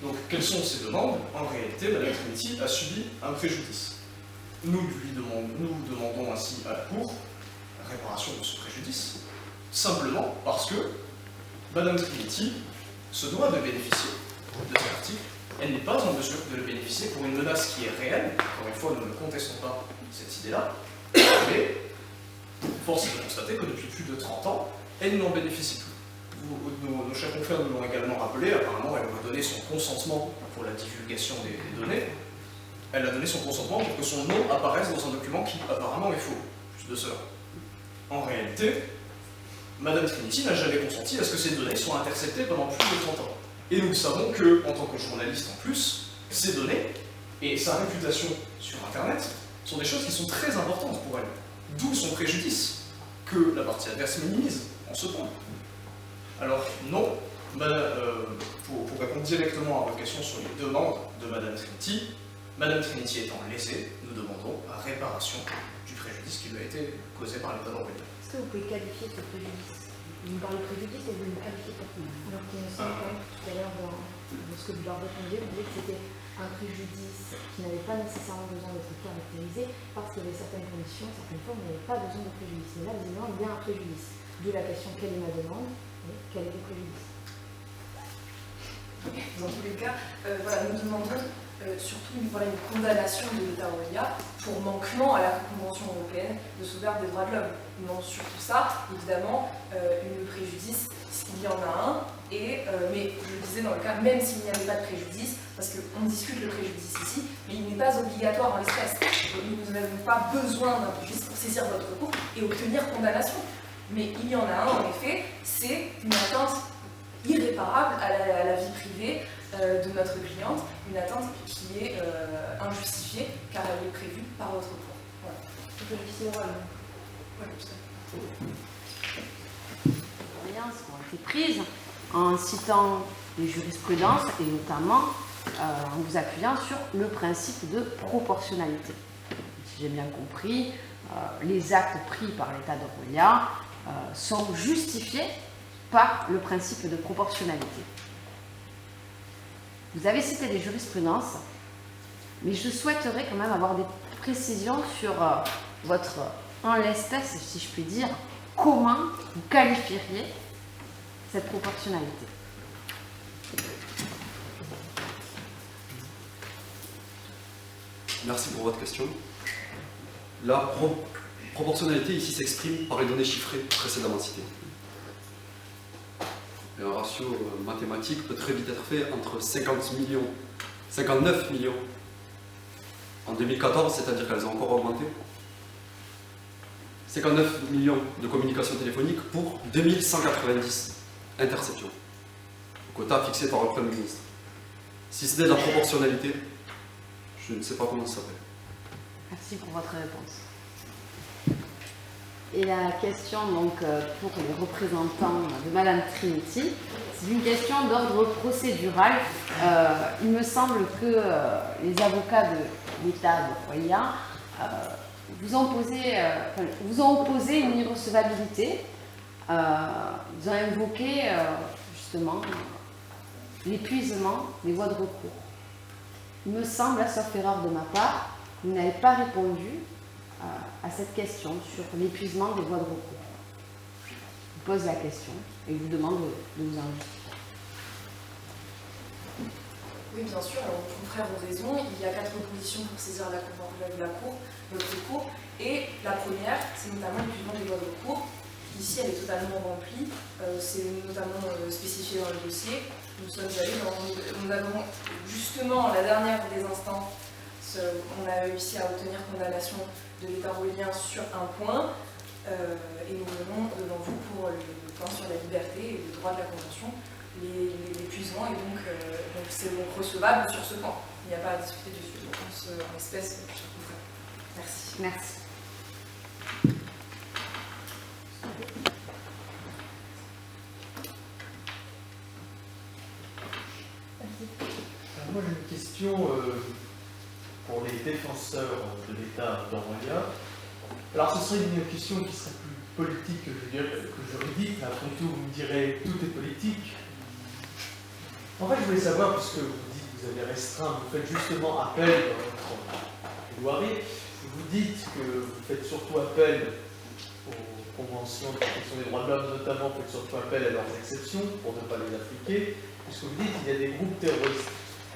Donc, quelles sont ces demandes? En réalité, Madame Trinity a subi un préjudice. Nous demandons ainsi à la Cour réparation de ce préjudice, simplement parce que Madame Trinity se doit de bénéficier de cet article. Elle n'est pas en mesure de le bénéficier pour une menace qui est réelle. Encore une fois, nous ne contestons pas cette idée-là, mais force est de constater que depuis plus de 30 ans, elle n'en bénéficie plus. Nos chers confrères nous l'ont également rappelé, apparemment elle aurait donné son consentement pour la divulgation des données. Elle a donné son consentement pour que son nom apparaisse dans un document qui apparemment est faux. Plus de cela. En réalité, Madame Trinity n'a jamais consenti à ce que ces données soient interceptées pendant plus de 30 ans. Et nous savons que, en tant que journaliste en plus, ces données et sa réputation sur Internet sont des choses qui sont très importantes pour elle. D'où son préjudice, que la partie adverse minimise en ce point. Alors non, pour répondre directement à votre question sur les demandes de Madame Trinity, Madame Trinity étant lésée, nous demandons la réparation du préjudice qui lui a été causé par l'État d'Orwellia. Est-ce que vous pouvez qualifier ce préjudice? Vous me parlez de préjudice et vous le qualifiez comment? Alors qu'il me semble quand même tout à l'heure dans ce que vous leur répondiez, vous disiez que c'était un préjudice qui n'avait pas nécessairement besoin d'être caractérisé parce qu'il y avait certaines conditions, certaines fois, on n'avait pas besoin de préjudice. Mais là, visiblement, il y a un préjudice. D'où la question, quelle est ma demande et quel est le préjudice? Dans tous les cas, voilà, nous demandons surtout une condamnation de l'État orwellien pour manquement à la Convention européenne de sauvegarde des droits de l'homme. Nous demandons surtout ça, évidemment, le préjudice, s'il y en a un, mais je le disais dans le cas, même s'il n'y avait pas de préjudice, parce qu'on discute le préjudice ici, mais il n'est pas obligatoire en l'espèce. Nous n'avons pas besoin d'un préjudice pour saisir votre recours et obtenir condamnation. Mais il y en a un, en effet, c'est une atteinte irréparable à la vie privée de notre cliente, une atteinte qui est injustifiée car elle est prévue par votre cour. Voilà. Vous pouvez le rôle. Oui, tout à fait. Les alliances ont été prises en citant les jurisprudences et notamment en vous appuyant sur le principe de proportionnalité. Si j'ai bien compris, les actes pris par l'État d'Orwellia sont justifiés par le principe de proportionnalité. Vous avez cité des jurisprudences, mais je souhaiterais quand même avoir des précisions sur votre en l'espèce, si je puis dire, comment vous qualifieriez cette proportionnalité? Merci pour votre question. La proportionnalité ici s'exprime par les données chiffrées précédemment citées. Et un ratio mathématique peut très vite être fait entre 59 millions en 2014, c'est-à-dire qu'elles ont encore augmenté, 59 millions de communications téléphoniques pour 2190 interceptions, au quota fixé par le Premier ministre. Si c'était de la proportionnalité, je ne sais pas comment ça s'appelle. Merci pour votre réponse. Et la question donc pour les représentants de Madame Trinity, c'est une question d'ordre procédural. Il me semble que les avocats de l'État de Roya vous ont opposé une irrecevabilité. Ils ont invoqué justement l'épuisement des voies de recours. Il me semble, sauf erreur de ma part, que vous n'avez pas répondu à cette question sur l'épuisement des voies de recours. Je vous pose la question et je vous demande de vous en justifier. Oui, bien sûr, alors mon frère a raison, il y a 4 propositions pour saisir la cour, notre recours, et la première, c'est notamment l'épuisement des voies de recours. Ici, elle est totalement remplie, c'est notamment spécifié dans le dossier. Nous avons justement, la dernière des instances, on a réussi à obtenir condamnation de l'État roélien sur un point, et nous venons devant vous pour le point sur la liberté et le droit de la Convention. L'épuisement est donc c'est donc recevable sur ce point. Il n'y a pas à discuter dessus. Je pense en espèce, cher confrère. Merci. Merci. Alors moi j'ai une question pour les défenseurs de l'État d'Orwellia. Alors ce serait une question qui serait plus politique que juridique. Après tout, vous me direz tout est politique. En fait, je voulais savoir, puisque vous dites que vous avez restreint, vous faites justement appel dans votre plaidoirie, vous dites que vous faites surtout appel aux conventions de protection des droits de l'homme, notamment vous faites surtout appel à leurs exceptions pour ne pas les appliquer, puisque vous dites qu'il y a des groupes terroristes.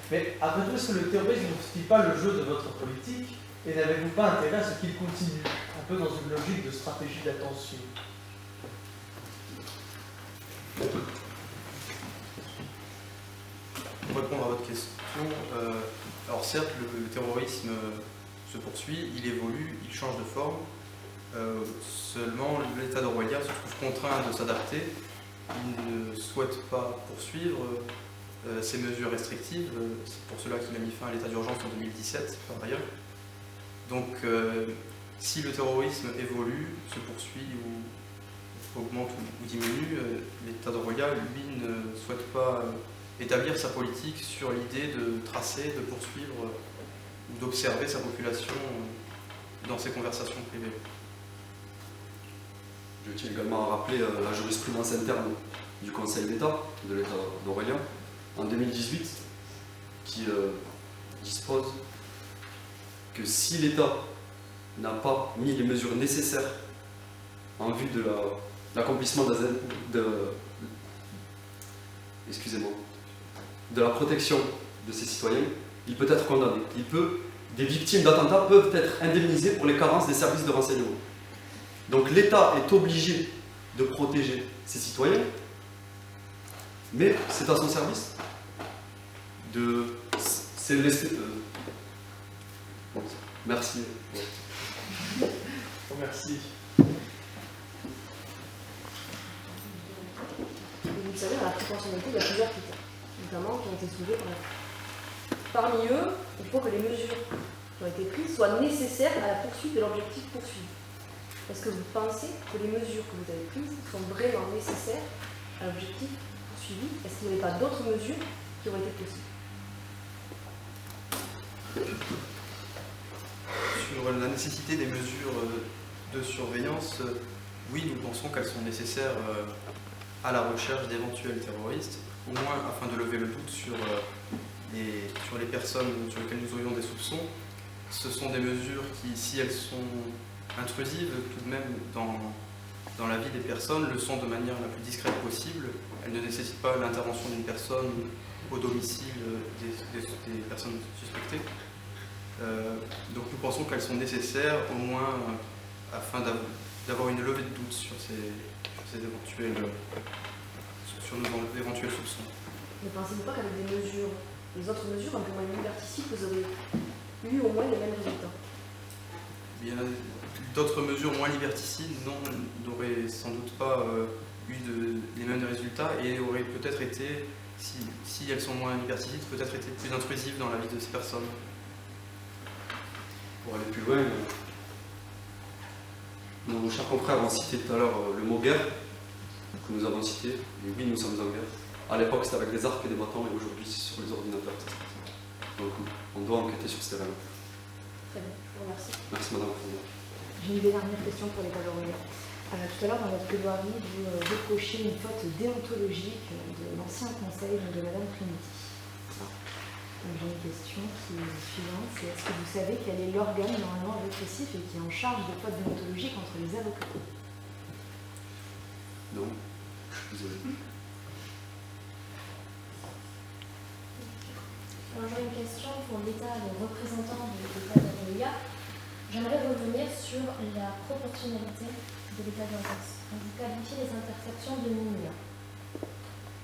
Mais après tout, est-ce que le terrorisme ne constitue pas le jeu de votre politique et n'avez-vous pas intérêt à ce qu'il continue, un peu dans une logique de stratégie d'attention? Pour répondre à votre question, alors certes, le terrorisme se poursuit, il évolue, il change de forme. Seulement, l'État d'Orwellia se trouve contraint de s'adapter. Il ne souhaite pas poursuivre ces mesures restrictives. C'est pour cela qu'il a mis fin à l'état d'urgence en 2017, par ailleurs. Donc, si le terrorisme évolue, se poursuit ou augmente ou diminue, l'État d'Orwellia, lui, ne souhaite pas établir sa politique sur l'idée de tracer, de poursuivre ou d'observer sa population dans ses conversations privées. Je tiens également à rappeler la jurisprudence interne du Conseil d'État de l'État d'Orwellia en 2018 qui dispose que si l'État n'a pas mis les mesures nécessaires en vue de l'accomplissement de la protection de ses citoyens, il peut être condamné. Des victimes d'attentats peuvent être indemnisées pour les carences des services de renseignement. Donc l'État est obligé de protéger ses citoyens, mais c'est à son service Merci. Merci. Vous le savez, dans la proportionnalité, il y a plusieurs critères, notamment qui ont été soulevés par la Cour. Parmi eux, il faut que les mesures qui ont été prises soient nécessaires à la poursuite de l'objectif poursuivi. Est-ce que vous pensez que les mesures que vous avez prises sont vraiment nécessaires à l'objectif poursuivi? Est-ce qu'il n'y avait pas d'autres mesures qui auraient été possibles? Sur la nécessité des mesures de surveillance, oui, nous pensons qu'elles sont nécessaires à la recherche d'éventuels terroristes, au moins afin de lever le doute sur les personnes sur lesquelles nous aurions des soupçons. Ce sont des mesures qui, si elles sont intrusives tout de même dans la vie des personnes, le sont de manière la plus discrète possible. Elles ne nécessitent pas l'intervention d'une personne au domicile des personnes suspectées. Donc nous pensons qu'elles sont nécessaires au moins afin d'avoir une levée de doute sur nos éventuels soupçons. Ne pensez-vous pas qu'avec les autres mesures un peu moins liberticides, vous aurez eu au moins les mêmes résultats? Bien, d'autres mesures moins liberticides n'auraient sans doute pas eu les mêmes résultats et auraient peut-être été si elles sont moins liberticides, peut-être été plus intrusives dans la vie de ces personnes. Pour aller plus loin, nos chers confrères ont cité tout à l'heure le mot guerre, que nous avons cité, et oui, nous sommes en guerre. À l'époque, c'était avec des arcs et des bâtons, et aujourd'hui, c'est sur les ordinateurs que ça se passe. Donc, on doit enquêter sur ce terrain. Très bien, je vous remercie. Merci, madame. J'ai une dernière question pour les Paloroniens. Tout à l'heure, dans votre plaidoirie, vous reprochez une faute déontologique de l'ancien conseil de Madame Trinity. Donc, j'ai une question qui est suivante, c'est est-ce que vous savez quel est l'organe normalement répressif et qui est en charge des fautes déontologiques entre les avocats? Non, je suis désolé. Alors, j'ai une question pour l'État, le représentant de l'État d'Avroya. J'aimerais revenir sur la proportionnalité de l'état d'urgence. Vous qualifiez les interceptions de mineurs.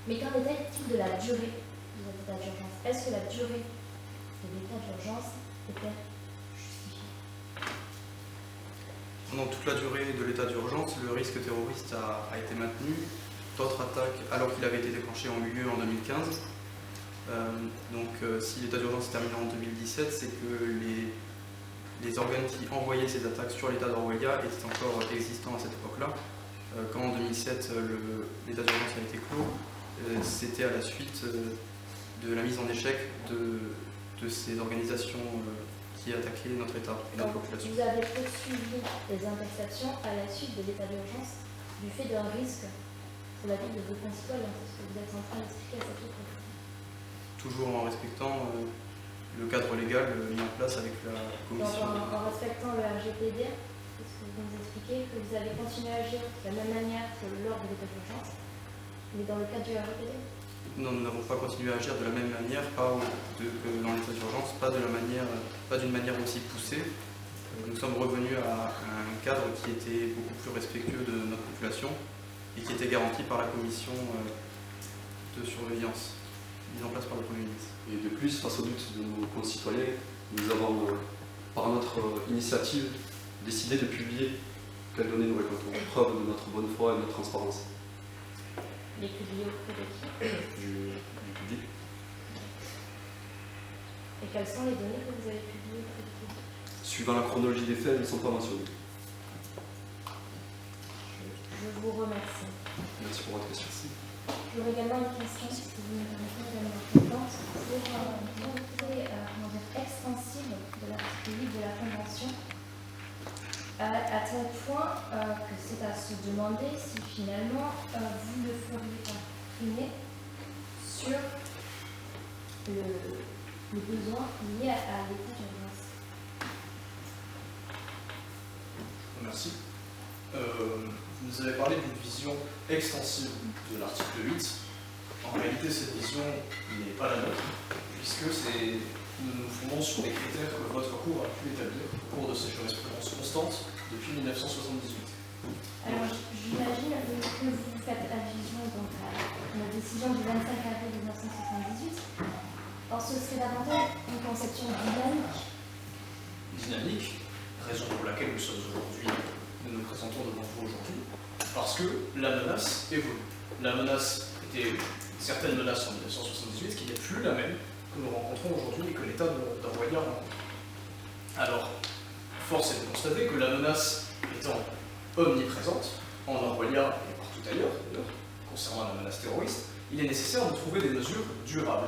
Mais qu'en est-il de la durée de l'état d'urgence? Est-ce que la durée de l'état d'urgence était justifiée? Pendant toute la durée de l'état d'urgence, le risque terroriste a été maintenu. D'autres attaques, alors qu'il avait été déclenché, ont eu lieu en 2015. Si l'état d'urgence est terminé en 2017, c'est que les organes qui envoyaient ces attaques sur l'état d'Orwellia étaient encore existants à cette époque-là. Quand en 2007 l'état d'urgence a été clos, c'était à la suite de la mise en échec de ces organisations qui attaquaient notre État et notre population. Vous avez poursuivi les interceptions à la suite de l'état d'urgence du fait d'un risque pour la vie de vos concitoyens. C'est ce que vous êtes en train d'expliquer à cette époque. Toujours en respectant le cadre légal mis en place avec la commission. En respectant le RGPD, c'est ce que vous nous expliquez, que vous avez continué à agir de la même manière que lors de l'état d'urgence, mais dans le cadre du RGPD? Non, nous n'avons pas continué à agir de la même manière, pas que dans l'état d'urgence, pas d'une manière aussi poussée. Nous sommes revenus à un cadre qui était beaucoup plus respectueux de notre population et qui était garanti par la commission de surveillance mise en place par le Premier ministre. Et de plus, face aux doutes de nos concitoyens, nous avons, par notre initiative, décidé de publier quelles données nous récoltons, preuve de notre bonne foi et de notre transparence. Les publiés auprès de qui? Du public. Et quelles sont les données que vous avez publiées auprès du public? Suivant la chronologie des faits, elles ne sont pas mentionnées. Je vous remercie. Merci pour votre question. J'aurais également une question, si vous me permettez, Madame la Présidente, pour une volonté extensive de l'article 8 de la Convention, à tel point que c'est à se demander si finalement vous le feriez pas primer sur le besoin lié à l'état d'urgence. Merci. Vous nous avez parlé d'une vision extensive de l'article 8. En réalité, cette vision n'est pas la nôtre, puisque nous nous fondons sur des critères que votre cour a pu établir au cours de ses jurisprudences constantes depuis 1978. Alors, j'imagine que vous faites allusion donc, à la décision du 25 avril 1978. Or, ce serait davantage une conception dynamique. Dynamique, raison pour laquelle nous sommes aujourd'hui, nous nous présentons devant vous aujourd'hui, parce que la menace évolue. La menace était une certaine menace en 1978 qui n'est plus la même que nous rencontrons aujourd'hui et que l'État d'Orwellia rencontre. Alors, force est de constater que la menace étant omniprésente, en Orwellia et partout ailleurs, d'ailleurs, concernant la menace terroriste, il est nécessaire de trouver des mesures durables.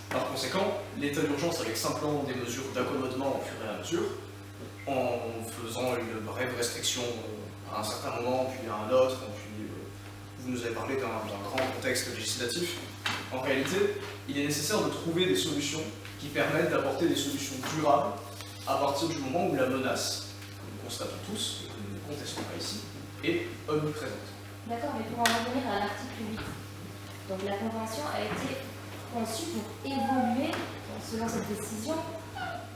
Par conséquent, l'état d'urgence avec simplement des mesures d'accommodement au fur et à mesure, en faisant une brève restriction à un certain moment, puis à un autre, puis vous nous avez parlé d'un grand contexte législatif. En réalité, il est nécessaire de trouver des solutions qui permettent d'apporter des solutions durables à partir du moment où la menace, que nous constatons tous, et que nous ne contestons pas ici, est omniprésente. D'accord, mais pour en revenir à l'article 8, donc la Convention a été conçue pour évoluer, selon cette décision,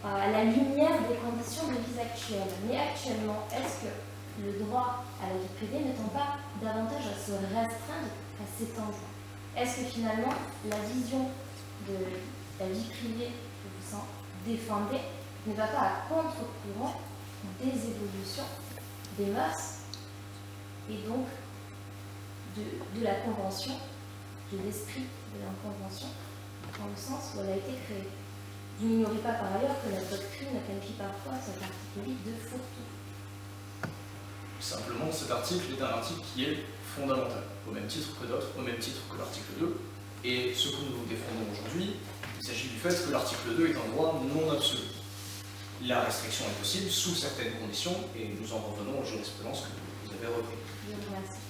à la lumière des conditions de vie actuelles. Mais actuellement, est-ce que le droit à la vie privée ne tend pas davantage à se restreindre, à s'étendre? Est-ce que finalement, la vision de la vie privée que vous défendez ne va pas à contre-courant des évolutions des mœurs et donc de la Convention de l'esprit de la Convention, dans le sens où elle a été créée. Vous n'ignorez pas par ailleurs que la doctrine qualifie parfois cet article 8 de fourre-tout. Simplement, cet article est un article qui est fondamental, au même titre que d'autres, au même titre que l'article 2. Et ce que nous défendons aujourd'hui, il s'agit du fait que l'article 2 est un droit non absolu. La restriction est possible sous certaines conditions, et nous en revenons aux jurisprudences que vous avez repris. Je vous remercie.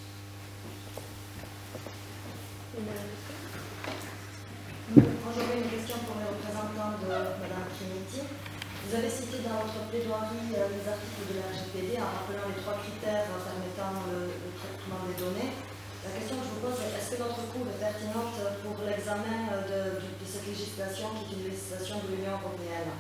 Moi j'aurais une question pour les représentants de Mme Trinity. Vous avez cité dans votre plaidoirie les articles de la RGPD en rappelant les 3 critères permettant le traitement des données. La question que je vous pose est, est-ce que notre cours est pertinente pour l'examen de cette législation qui est une législation de l'Union européenne?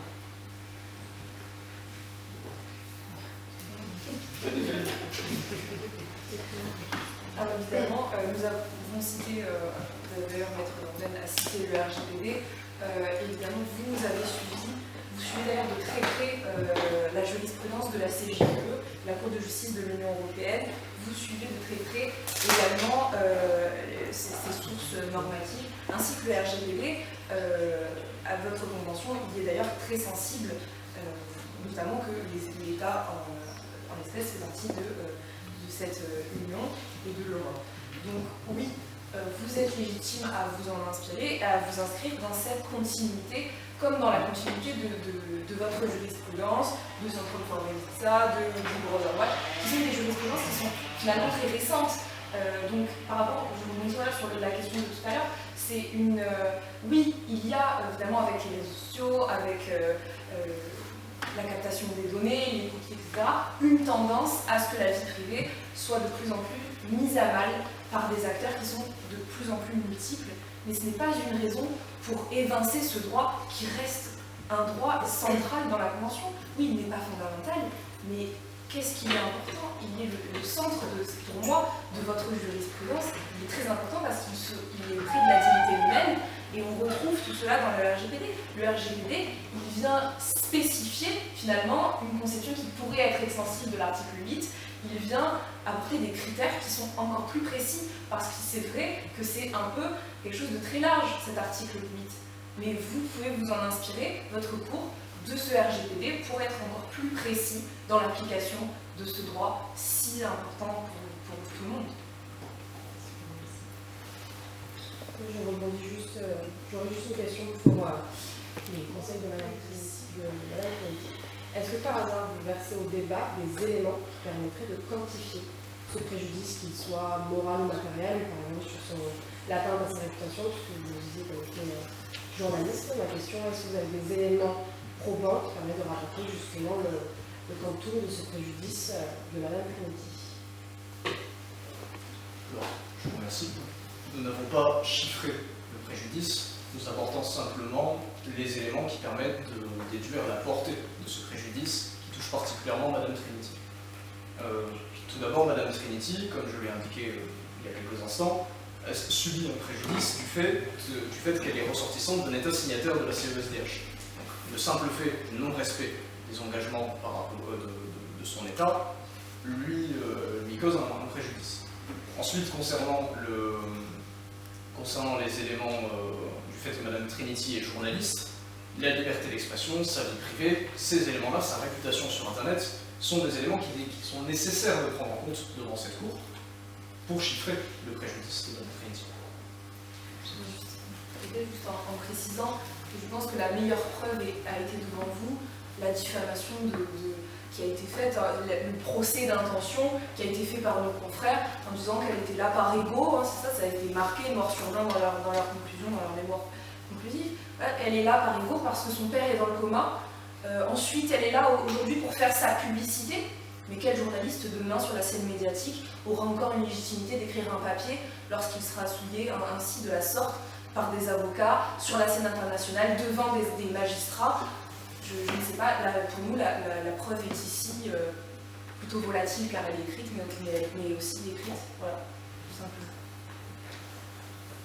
Alors évidemment, nous avons cité, d'ailleurs Maître Landen a cité le RGPD, évidemment vous avez suivi d'ailleurs de très près la jurisprudence de la CJUE, la Cour de justice de l'Union européenne, vous suivez de très près également ces sources normatives, ainsi que le RGPD, à votre convention, il est d'ailleurs très sensible, notamment que l'État en espèce fait partie de cette union et de l'Europe. Donc oui, vous êtes légitime à vous en inspirer et à vous inscrire dans cette continuité, comme dans la continuité de votre jurisprudence, de Central for Justice, de Brother Watch, qui sont des jurisprudences qui sont finalement très récentes. Donc par rapport, je vous dis sur la question de tout à l'heure, c'est une... oui, il y a évidemment avec les réseaux sociaux, avec la captation des données, les cookies, etc., une tendance à ce que la vie privée soit de plus en plus mise à mal par des acteurs qui sont de plus en plus multiples, mais ce n'est pas une raison pour évincer ce droit qui reste un droit central dans la Convention. Oui, il n'est pas fondamental, mais qu'est-ce qui est important? Il est le centre, pour moi, de votre jurisprudence. Il est très important parce qu'il est pris de la dignité humaine et on retrouve tout cela dans le RGPD. Le RGPD, il vient spécifier finalement une conception qui pourrait être extensive de l'article 8. Il vient apporter des critères qui sont encore plus précis parce que c'est vrai que c'est un peu quelque chose de très large cet article 8. Mais vous pouvez vous en inspirer, votre cours, de ce RGPD pour être encore plus précis dans l'application de ce droit si important pour tout le monde. Je rebondis juste, j'aurais juste une question pour les conseils de Madame Trinity. Est-ce que par hasard vous versez au débat des éléments qui permettraient de quantifier ce préjudice, qu'il soit moral ou matériel, par exemple sur l'atteinte à sa réputation, puisque vous disiez que vous êtes journaliste? Ma question est, est-ce que vous avez des éléments probants qui permettent de rapporter justement le contour de ce préjudice de Madame Trinity? Alors, je vous remercie. Nous n'avons pas chiffré le préjudice, nous apportons simplement les éléments qui permettent de déduire la portée de ce préjudice qui touche particulièrement Madame Trinity. Tout d'abord, Madame Trinity, comme je l'ai indiqué il y a quelques instants, subit un préjudice du fait qu'elle est ressortissante d'un État signataire de la CESDH. Donc, le simple fait du non-respect des engagements par rapport de son État lui cause un préjudice. Ensuite, concernant les éléments du fait que Madame Trinity est journaliste, la liberté d'expression, sa vie privée, ces éléments-là, sa réputation sur Internet, sont des éléments qui sont nécessaires de prendre en compte devant cette cour pour chiffrer le préjudice de Madame Trinity. Juste en précisant que je pense que la meilleure preuve a été devant vous, la diffamation qui a été faite, le procès d'intention qui a été fait par nos confrères en disant qu'elle était là par ego, c'est ça a été marqué noir sur blanc dans leur conclusion, dans leur mémoire conclusive. Elle est là par ego parce que son père est dans le coma. Ensuite, elle est là aujourd'hui pour faire sa publicité. Mais quel journaliste demain sur la scène médiatique aura encore une légitimité d'écrire un papier lorsqu'il sera souillé ainsi de la sorte par des avocats sur la scène internationale devant des magistrats? Je ne sais pas, pour nous la preuve est ici plutôt volatile car elle est écrite mais aussi écrite, voilà, tout simplement.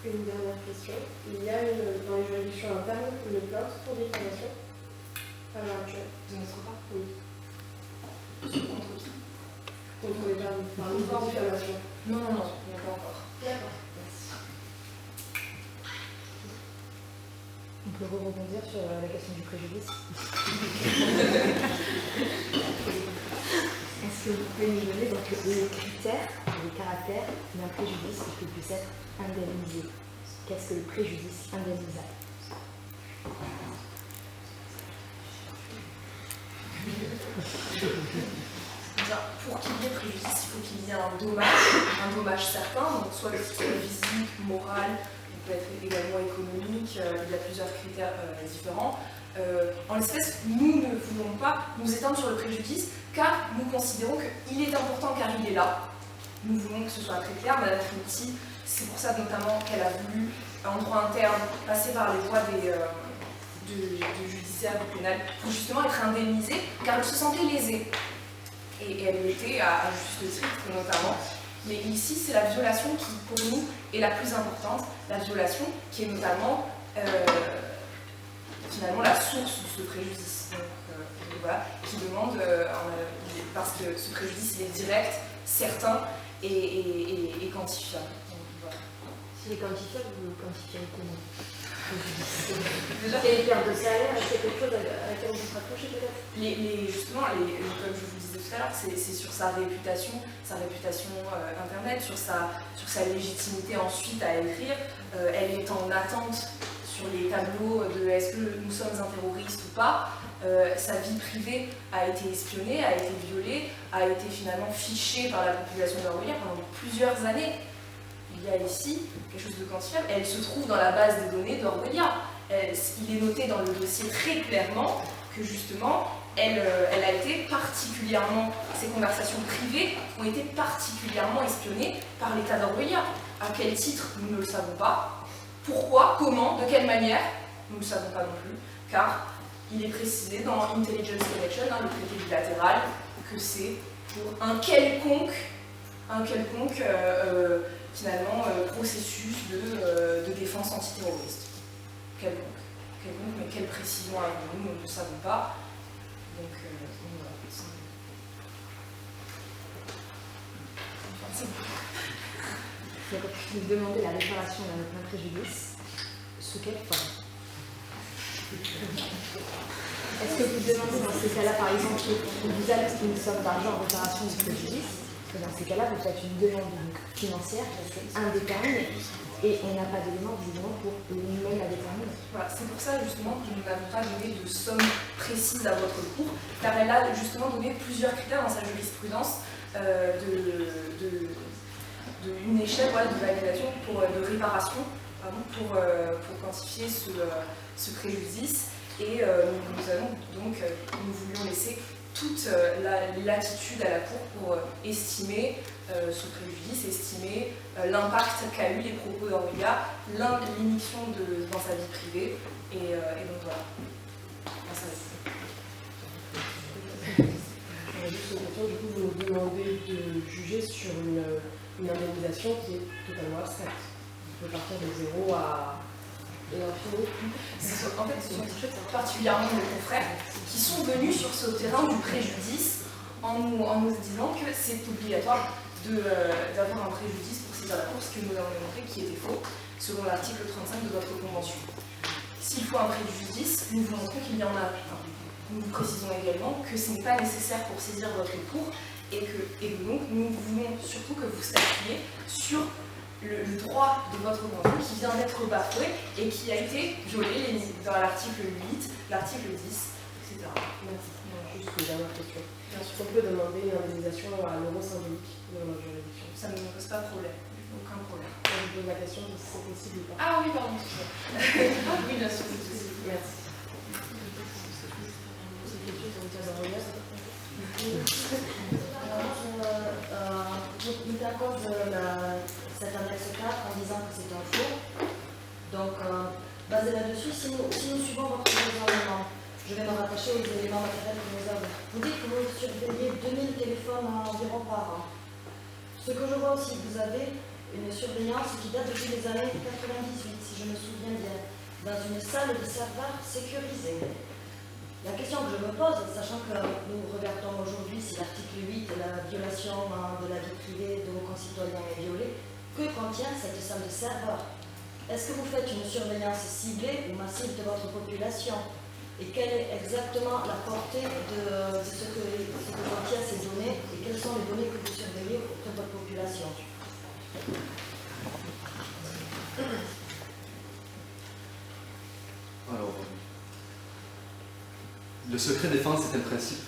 Une dernière question. Il y a dans les juridictions internes une plainte pour diffamation à l'heure actuelle? De notre part? Oui. Contre qui? Contre les termes, par une diffamation? Non, il n'y a pas encore. D'accord, merci. peux rebondir sur la question du préjudice. Est-ce que vous pouvez nous donner donc, les critères, les caractères d'un préjudice qui puisse être indemnisé? Qu'est-ce que le préjudice indemnisable? Pour qu'il y ait préjudice, il faut qu'il y ait un dommage certain, donc soit physique, moral, il peut être également économique, il y a plusieurs critères différents. En l'espèce, nous ne voulons pas nous étendre sur le préjudice, car nous considérons qu'il est important car il est là. Nous voulons que ce soit très clair. Madame Trinity, c'est pour ça notamment qu'elle a voulu, en droit interne, passer par les voies du judiciaire, du pénal, pour justement être indemnisée, car elle se sentait lésée. Et elle l'était à juste titre notamment. Mais ici, c'est la violation qui, pour nous, est la plus importante. La violation qui est notamment, finalement, la source de ce préjudice. Donc, voilà, qui demande, parce que ce préjudice, il est direct, certain et quantifiable. Donc, voilà. S'il est quantifiable, vous le quantifiez comment? Et les pertes de salaire, c'est quelque chose à laquelle on peut se rapprocher peut-être? Justement, comme je vous disais tout à l'heure, c'est sur sa réputation internet, sur sa légitimité ensuite à écrire. Elle est en attente sur les tableaux de est-ce que nous sommes un terroriste ou pas. Sa vie privée a été espionnée, a été violée, a été finalement fichée par la population d'Orwell pendant plusieurs années. Il y a ici quelque chose de quantifiable. Elle se trouve dans la base des données d'Orwellia. Il est noté dans le dossier très clairement que justement, elle a été particulièrement, ses conversations privées ont été particulièrement espionnées par l'État d'Orwellia. À quel titre, nous ne le savons pas. Pourquoi, comment, de quelle manière, nous ne le savons pas non plus, car il est précisé dans Intelligence Connection, le traité bilatéral, que c'est pour un quelconque finalement, processus de défense antiterroriste. Quelconque, mais quelle précision avons-nous? Nous ne le savons pas. Donc voilà. Vous demandez la réparation d'un préjudice, sous quelle forme? Est-ce que vous demandez dans ces cas-là, par exemple, vous achetez une somme d'argent en réparation du préjudice? Dans ces cas-là, vous faites une demande financière, un d'épargne, et on n'a pas d'éléments visiblement pour même la déterminer. Voilà, c'est pour ça justement que nous n'avons pas donné de somme précise à votre cours, car elle a justement donné plusieurs critères dans sa jurisprudence d'une échelle de validation de réparation pour quantifier ce préjudice. Et nous voulions laisser toute la latitude à la Cour pour estimer ce préjudice, estimer l'impact qu'a eu les propos d'Orwellia, l'émission dans sa vie privée, et donc voilà. Juste une question, du coup, vous nous demandez de juger sur une indemnisation qui est totalement abstraite. On peut partir de 0 à l'infini. En fait, ce sont particulièrement nos confrères qui sont venus sur ce terrain du préjudice en nous disant que c'est obligatoire d'avoir un préjudice pour saisir la Cour, ce que nous avons démontré qui était faux, selon l'article 35 de votre convention. S'il faut un préjudice, nous vous montrons qu'il y en a un. Nous vous précisons également que ce n'est pas nécessaire pour saisir votre cours et donc nous voulons surtout que vous statuiez sur le droit de votre convention qui vient d'être bafoué et qui a été violé dans l'article 8, l'article 10, etc. Merci. Juste une dernière question. Est-ce qu'on peut demander une indemnisation à l'euro symbolique dans la juridiction? Ça ne me pose pas de problème, aucun problème. Je vous pose la question si c'est possible ou pas. Ah oui, pardon. Oui, bien sûr, c'est possible. Merci. Je me accorde cette annexe 4 en disant que c'est un faux. Donc, basé là-dessus, si nous suivons votre raisonnement, je vais me rattacher aux éléments matériels que nous avons. Vous dites que vous surveillez 2000 téléphones environ par an. Ce que je vois aussi, vous avez une surveillance qui date depuis les années 98, si je me souviens bien, dans une salle de serveur sécurisée. La question que je me pose, sachant que nous regardons aujourd'hui si l'article 8, la violation de la vie privée de nos concitoyens est violée, que contient cette salle de serveur? est-ce que vous faites une surveillance ciblée ou massive de votre population? Et quelle est exactement la portée de ce que contient ces données et quelles sont les données que vous surveillez auprès de votre population? Alors, le secret défense est un principe.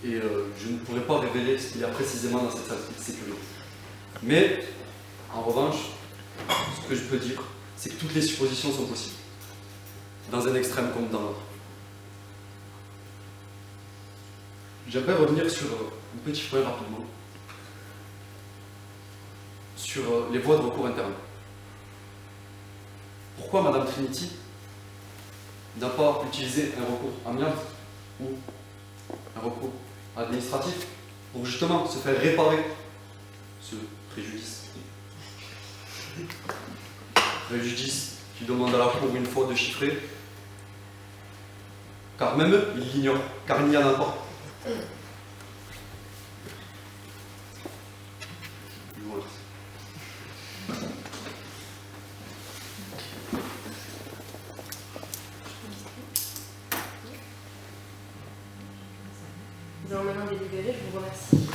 Et je ne pourrais pas révéler ce qu'il y a précisément dans cette sécurité. Mais, en revanche, ce que je peux dire, c'est que toutes les suppositions sont possibles. Dans un extrême comme dans l'autre. J'aimerais revenir sur un petit point rapidement. Sur les voies de recours internes. Pourquoi Madame Trinity n'a pas utilisé un recours amiable ou un recours administratif pour justement se faire réparer ce préjudice? Préjudice qui demande à la Cour une fois de chiffrer, car même eux, ils l'ignorent, car il n'y en a pas. Voilà. Nous allons maintenant délibérer, je vous remercie.